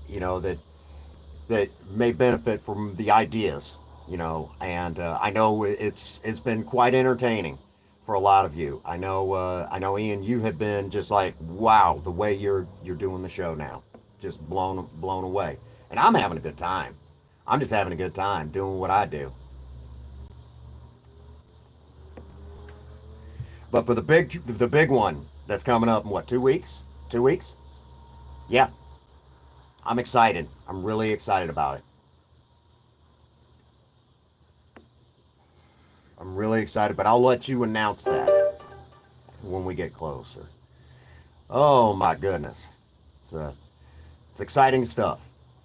may benefit from the ideas, and I know it's been quite entertaining for a lot of you. I know Ian, you have been just like wow the way you're doing the show now, just blown away, and I'm having a good time. I'm just having a good time doing what I do. But for the big one that's coming up in what 2 weeks? 2 weeks? Yeah, I'm excited. I'm really excited about it. I'm really excited, but I'll let you announce that when we get closer. Oh my goodness, it's it's exciting stuff,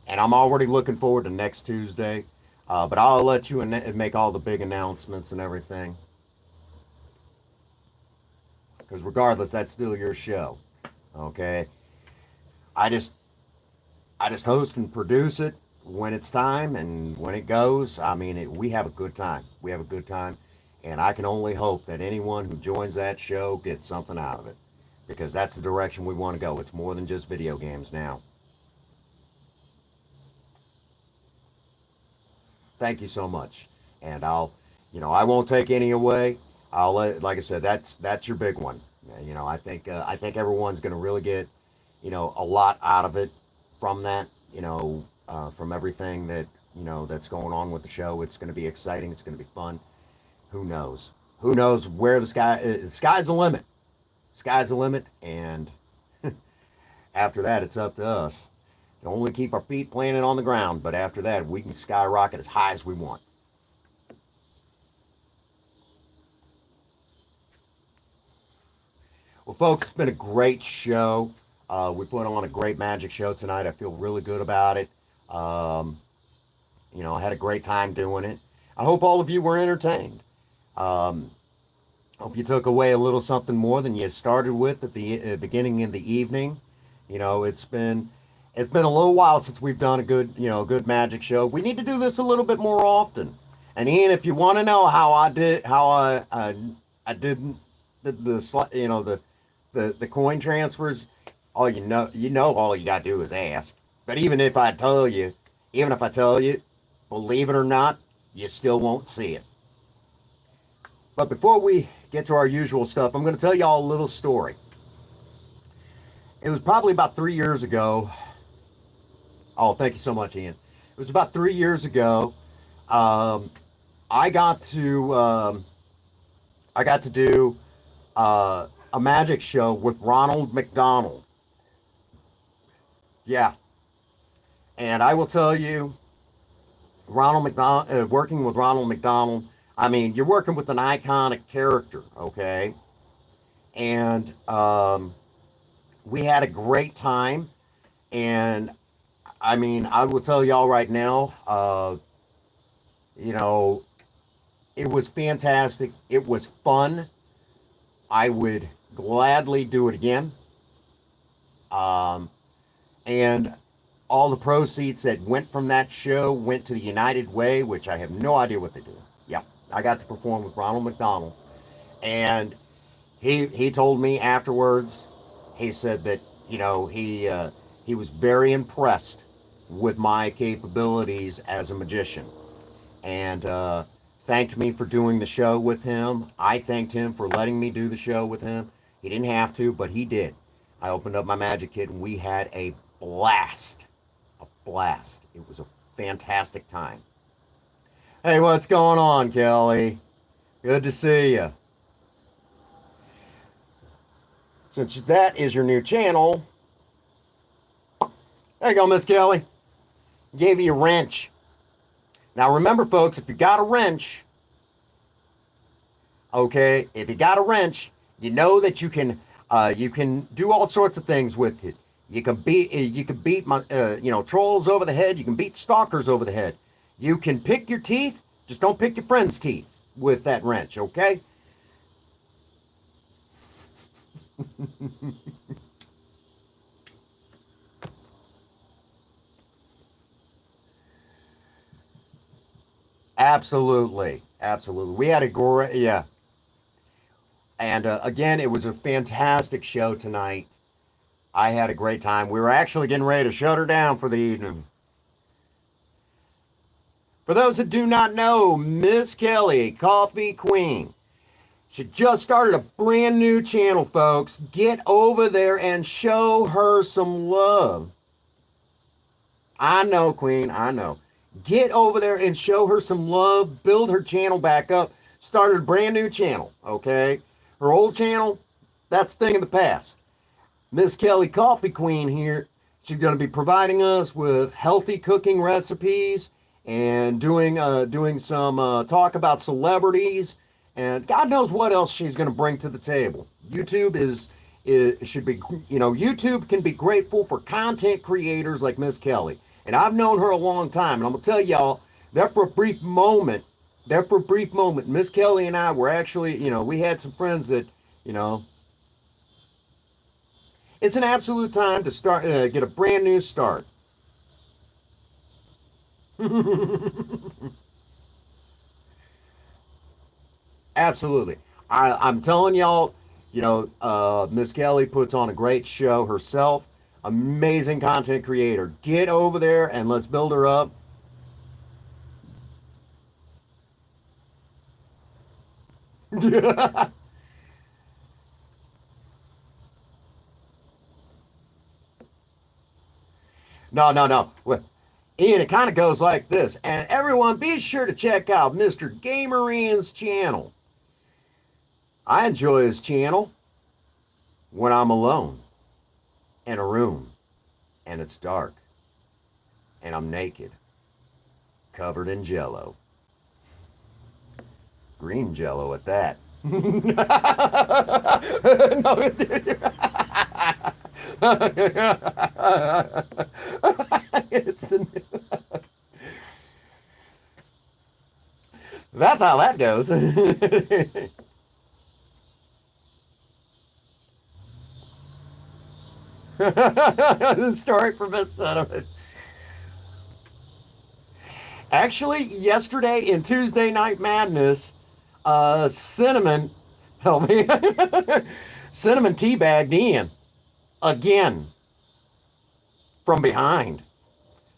and I'm already looking forward to next Tuesday. But I'll let you make all the big announcements and everything, because regardless, that's still your show. Okay, I just I just host and produce it when it's time and when it goes. I mean, we have a good time. We have a good time, and I can only hope that anyone who joins that show gets something out of it, because that's the direction we want to go. It's more than just video games now. Thank you so much, and I won't take any away. Like I said, that's your big one. I think everyone's going to really get, a lot out of it from that. From everything that's going on with the show. It's going to be exciting. It's going to be fun. Who knows? Who knows where the sky's the limit. Sky's the limit, and After that, it's up to us to only keep our feet planted on the ground, but after that, we can skyrocket as high as we want. Well, folks, it's been a great show. We put on a great magic show tonight. I feel really good about it. Um, I had a great time doing it. I hope all of you were entertained. Um, Hope you took away a little something more than you started with at the beginning of the evening. It's been a little while since we've done a good magic show. We need to do this a little bit more often. And Ian, if you want to know how I did the coin transfers, all you got to do is ask. But even if I tell you, believe it or not, you still won't see it. But before we get to our usual stuff, I'm going to tell y'all a little story. It was probably about 3 years ago. Oh, thank you so much, Ian. It was about 3 years ago. Um, I got to do a magic show with Ronald McDonald. Yeah, and I will tell you, Ronald McDonald, working with Ronald McDonald. I mean, you're working with an iconic character, okay? And we had a great time. And I mean, I will tell y'all right now, you know, it was fantastic. It was fun. I would gladly do it again. Um, and all the proceeds that went from that show went to the United Way, which I have no idea what they do. Yeah, I got to perform with Ronald McDonald, and he told me afterwards. He said that he was very impressed with my capabilities as a magician, and thanked me for doing the show with him. I thanked him for letting me do the show with him. He didn't have to, but he did. I opened up my magic kit and we had a blast. A blast. It was a fantastic time. Hey, what's going on, Kelly? Good to see you. Since that is your new channel, there you go, Miss Kelly. Gave you a wrench. Now remember, folks, if you got a wrench, okay, if you got a wrench, you know that you can do all sorts of things with it. You can beat trolls over the head. You can beat stalkers over the head. You can pick your teeth. Just don't pick your friend's teeth with that wrench, okay? Absolutely, absolutely. We had a great, yeah. And again, it was a fantastic show tonight. I had a great time. We were actually getting ready to shut her down for the evening. For those that do not know, Miss Kelly, Coffee Queen, she just started a brand new channel, folks. Get over there and show her some love. I know, Queen, I know. Get over there and show her some love. Build her channel back up. Started a brand new channel, okay? Her old channel, that's a thing of the past. Miss Kelly Coffee Queen here, she's going to be providing us with healthy cooking recipes and doing some talk about celebrities and God knows what else she's going to bring to the table. YouTube should be, YouTube can be grateful for content creators like Miss Kelly. And I've known her a long time, and I'm gonna tell y'all, there for a brief moment, Miss Kelly and I were actually, we had some friends that, you know, it's an absolute time to start, get a brand new start. Absolutely. I'm telling y'all, Miss Kelly puts on a great show herself. Amazing content creator. Get over there and let's build her up. No, no, no. Ian, it kind of goes like this. And everyone, be sure to check out Mr. Gamer Ian's channel. I enjoy his channel when I'm alone. in a room and it's dark and I'm naked, covered in jello. Green jello at that. It's the, that's how that goes. The story from Miss Cinnamon. Actually, yesterday in Tuesday Night Madness, Cinnamon, help me, Cinnamon teabagged Ian again from behind.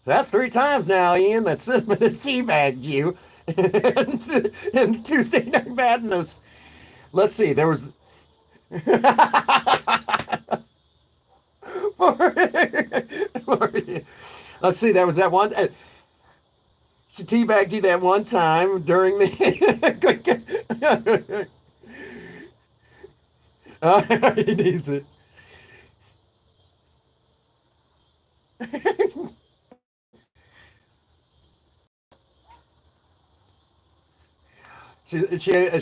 That's 3 times now, Ian, that Cinnamon has teabagged you in Tuesday Night Madness. Let's see, there was. Let's see, there was that one. She teabagged you that one time during the. He needs it.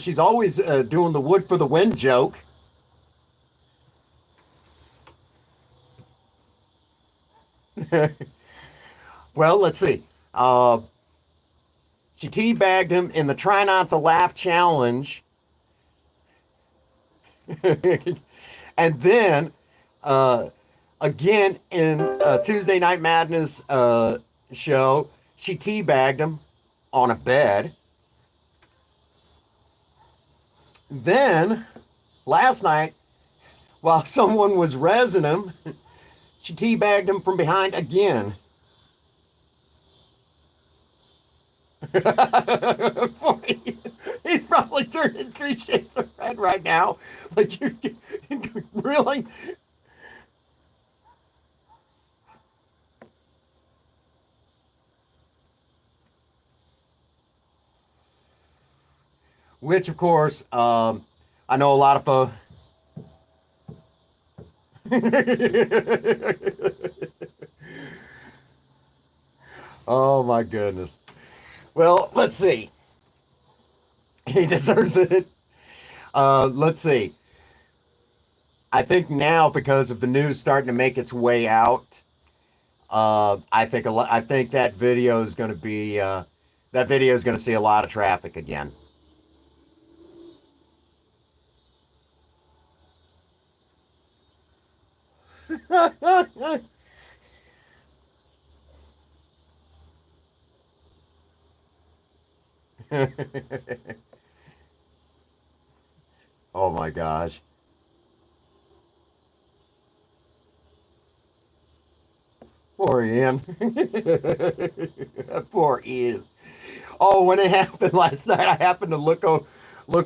She's always doing the wood for the wind joke. Well, let's see. She teabagged him in the try not to laugh challenge. And then again in Tuesday Night Madness show, she teabagged him on a bed. Then last night, while someone was rezzing him, she teabagged him from behind again. He's probably turning 3 shades of red right now. Like you really. Which, of course, I know a lot of folks. Oh my goodness. Well, let's see. He deserves it. Let's see. I think now because of the news starting to make its way out, I think that video is going to be that video is going to see a lot of traffic again. Oh my gosh. Poor Ian. Poor Ian. Oh, when it happened last night, I happened to look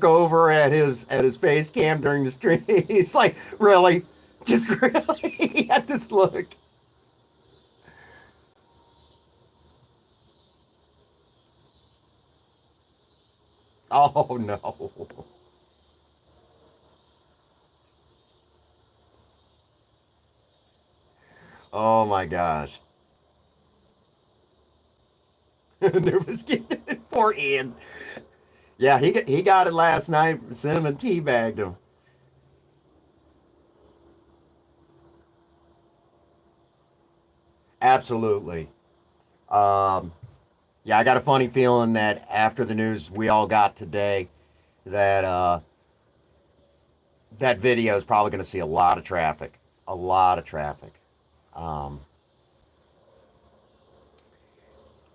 over at his face cam during the stream. He's like, really, just really. He had this look. Oh no. Oh my gosh. Nervous kid. Poor Ian. Yeah, he got it last night. Cinnamon teabagged him. Absolutely. Um, yeah, I got a funny feeling that after the news we all got today, that that video is probably going to see a lot of traffic. A lot of traffic. Um,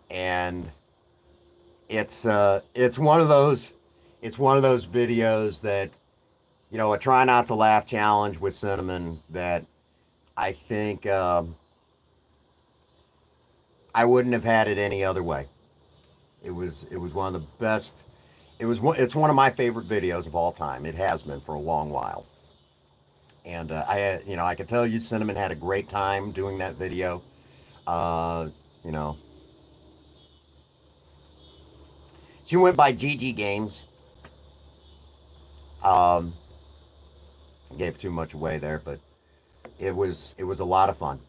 and it's one of those videos that a try not to laugh challenge with Cinnamon that I think I wouldn't have had it any other way. It was one of the best. It's one of my favorite videos of all time. It has been for a long while. And I can tell you, Cinnamon had a great time doing that video. You know, she went by Gigi Games. Um, Gave too much away there, but It was a lot of fun.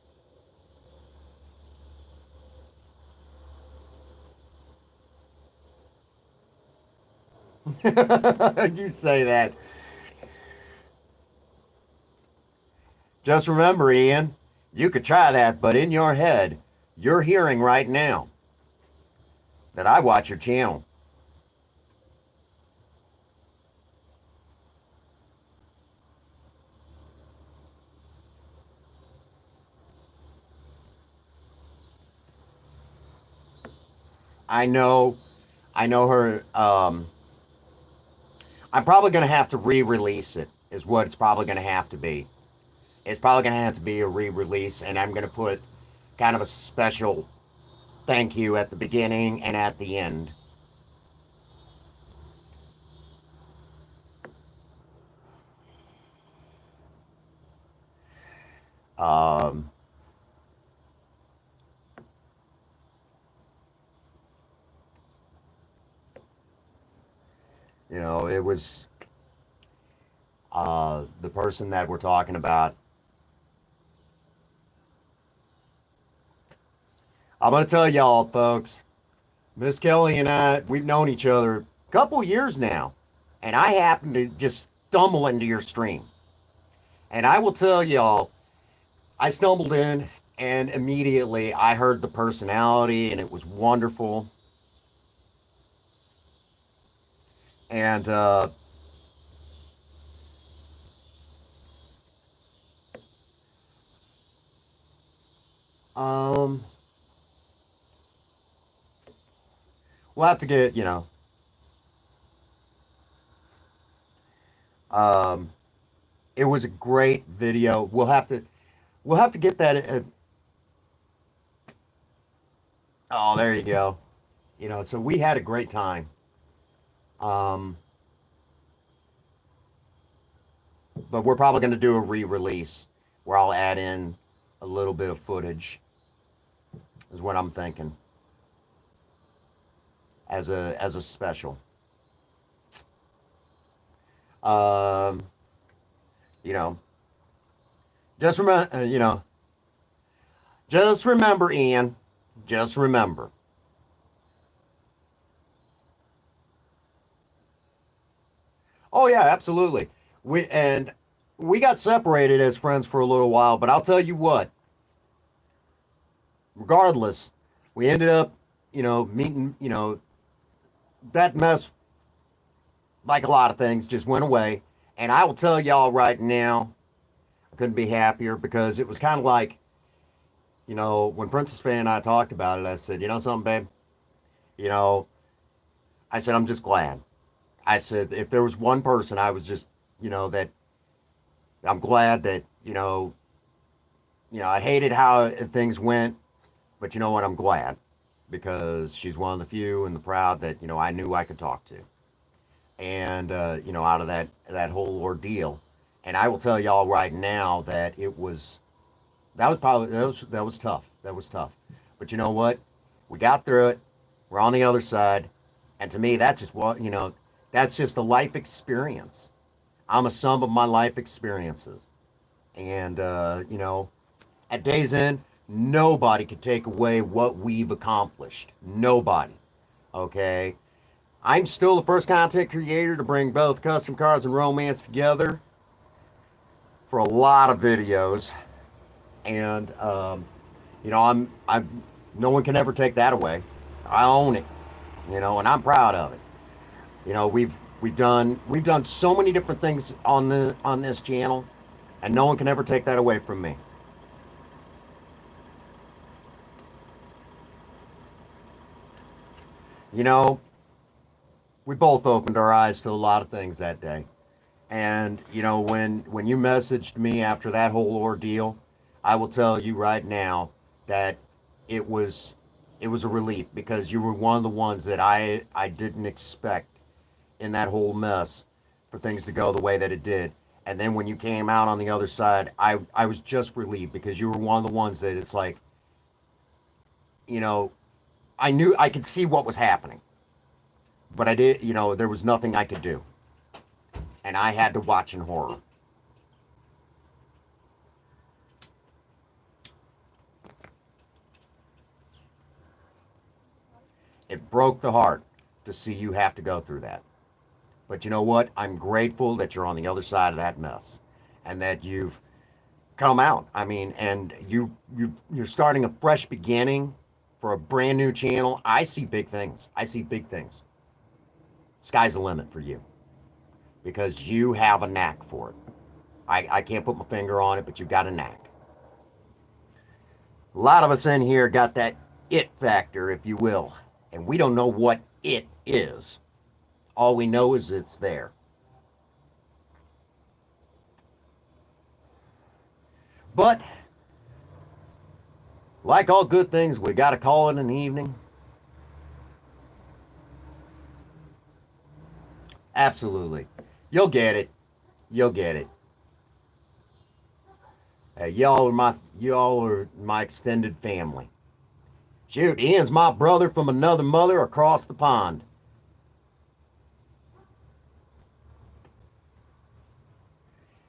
You say that. Just remember, Ian, you could try that, but in your head, you're hearing right now that I watch your channel. I know, I know her. I'm probably going to have to re-release it. Is what it's probably going to have to be. It's probably going to have to be a re-release, and I'm going to put kind of a special thank you at the beginning and at the end. Um, it was the person that we're talking about. I'm going to tell y'all, folks, Miss Kelly and I, we've known each other a couple years now, and I happened to just stumble into your stream. And I will tell y'all, I stumbled in, and immediately I heard the personality, and it was wonderful. And um, we'll have to get, um, it was a great video. We'll have to get that. Oh, there you go. So we had a great time. Um, but we're probably going to do a re-release where I'll add in a little bit of footage. Is what I'm thinking as a special. Um, you know, just remember. Just remember, Ian. Just remember. Oh yeah, absolutely. We got separated as friends for a little while, but I'll tell you what. Regardless, we ended up, meeting. That mess, like a lot of things, just went away. And I will tell y'all right now, I couldn't be happier because it was kind of like, when Princess Fan and I talked about it, I said, you know something, babe? You know, I said, I'm just glad. I said, if there was one person, I was just, that I'm glad that, I hated how things went, but you know what? I'm glad because she's one of the few and the proud that, I knew I could talk to. And, out of that whole ordeal. And I will tell y'all right now that that was tough. That was tough. But you know what? We got through it. We're on the other side. And to me, that's just that's just a life experience. I'm a sum of my life experiences. And, at day's end, nobody could take away what we've accomplished. Nobody. Okay? I'm still the first content creator to bring both custom cars and romance together for a lot of videos. And, I'm, no one can ever take that away. I own it, and I'm proud of it. We've done so many different things on this channel, and no one can ever take that away from me. You know, we both opened our eyes to a lot of things that day. And when you messaged me after that whole ordeal, I will tell you right now that it was it was a relief because you were one of the ones that I didn't expect in that whole mess for things to go the way that it did. And then when you came out on the other side, I was just relieved because you were one of the ones that it's like, you know, I knew I could see what was happening, but I did, there was nothing I could do. And I had to watch in horror. It broke the heart to see you have to go through that. But you know what? I'm grateful that you're on the other side of that mess and that you've come out. I mean, and you're starting a fresh beginning for a brand new channel. I see big things. I see big things. Sky's the limit for you because you have a knack for it. I can't put my finger on it, but you got a knack. A lot of us in here got that it factor, if you will, and we don't know what it is. All we know is it's there. But like all good things, we got to call it an evening. Absolutely. You'll get it. You'll get it. Y'all are my extended family. Shoot, Ian's my brother from another mother across the pond.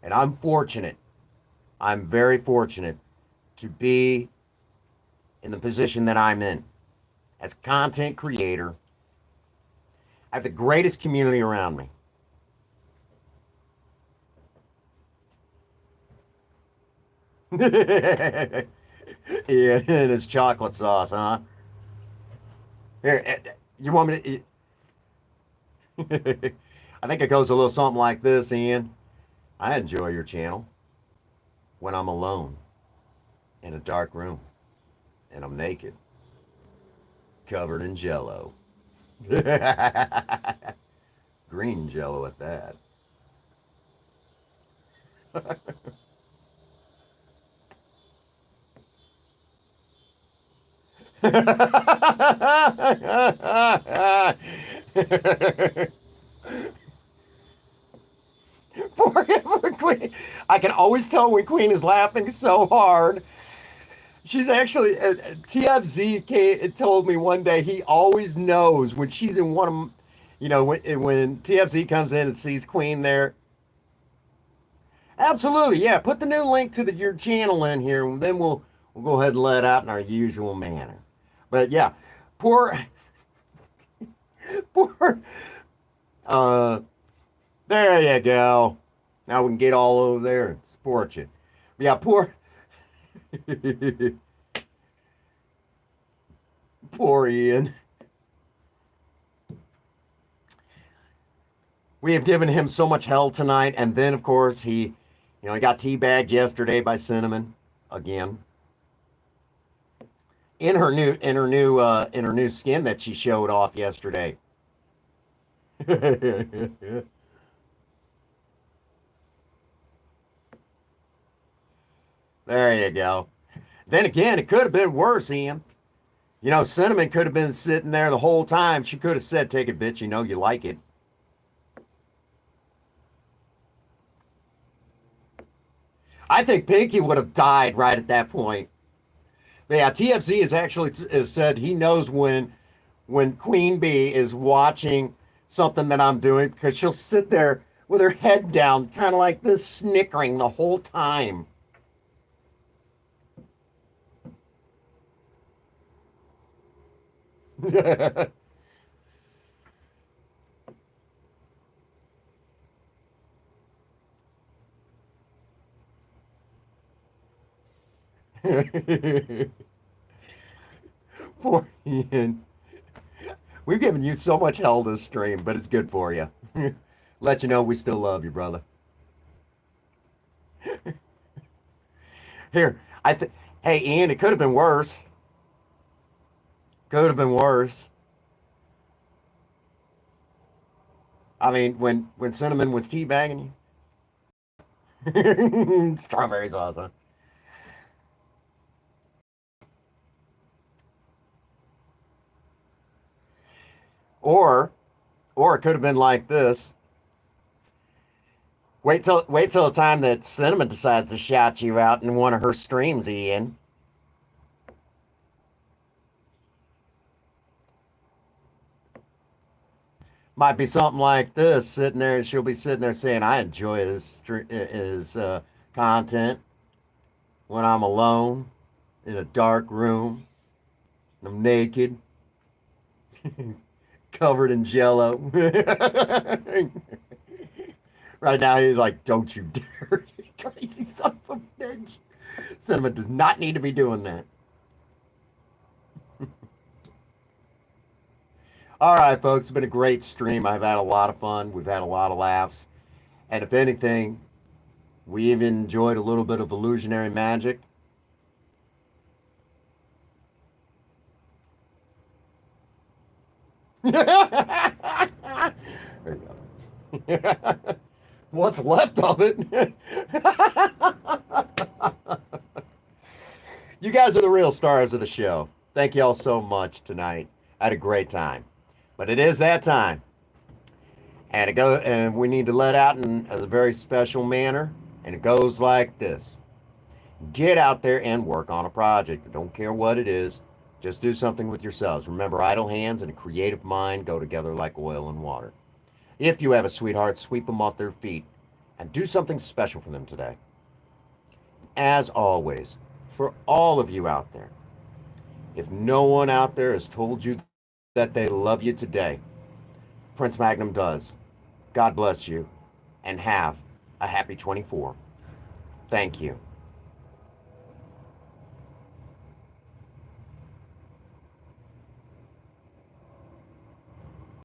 And I'm fortunate. I'm very fortunate to be in the position that I'm in. As a content creator, I have the greatest community around me. Yeah, and it's chocolate sauce, huh? Here, you want me to? I think it goes a little something like this, Ian. I enjoy your channel when I'm alone in a dark room and I'm naked, covered in jello. Green jello at that. Poor Queen. I can always tell when Queen is laughing so hard. She's actually TFZ told me one day he always knows when she's in one of, when TFZ comes in and sees Queen there. Absolutely, yeah. Put the new link to your channel in here, and then we'll go ahead and let out in our usual manner. But yeah, poor poor. Uh, there you go. Now we can get all over there and support you. But yeah, poor. Poor Ian. We have given him so much hell tonight, and then of course he got teabagged yesterday by Cinnamon again. In her new skin that she showed off yesterday. There you go. Then again, it could have been worse, Ian. Cinnamon could have been sitting there the whole time. She could have said, "Take it, bitch. You know you like it." I think Pinky would have died right at that point. But yeah, TFZ has said he knows when Queen Bee is watching something that I'm doing because she'll sit there with her head down, kind of like this, snickering the whole time. Poor Ian. We've given you so much hell this stream, but it's good for you. Let you know we still love you, brother. Here, hey, Ian, it could have been worse. Could have been worse. I mean, when Cinnamon was teabagging you. Strawberry sauce, huh? Or it could have been like this. Wait till the time that Cinnamon decides to shout you out in one of her streams, Ian. Might be something like this, sitting there, she'll be sitting there saying, "I enjoy his content when I'm alone in a dark room. I'm naked." covered in jello. Right now, he's like, don't you dare. You crazy son of a bitch. Cinnamon does not need to be doing that. All right, folks, it's been a great stream. I've had a lot of fun. We've had a lot of laughs. And if anything, we even enjoyed a little bit of illusionary magic. There you go. What's left of it? You guys are the real stars of the show. Thank you all so much tonight. I had a great time. But it is that time. And we need to let out in a very special manner. And it goes like this. Get out there and work on a project. I don't care what it is. Just do something with yourselves. Remember, idle hands and a creative mind go together like oil and water. If you have a sweetheart, sweep them off their feet and do something special for them today. As always, for all of you out there, if no one out there has told you that they love you today, Prince Magnum does. God bless you and have a happy 24. Thank you.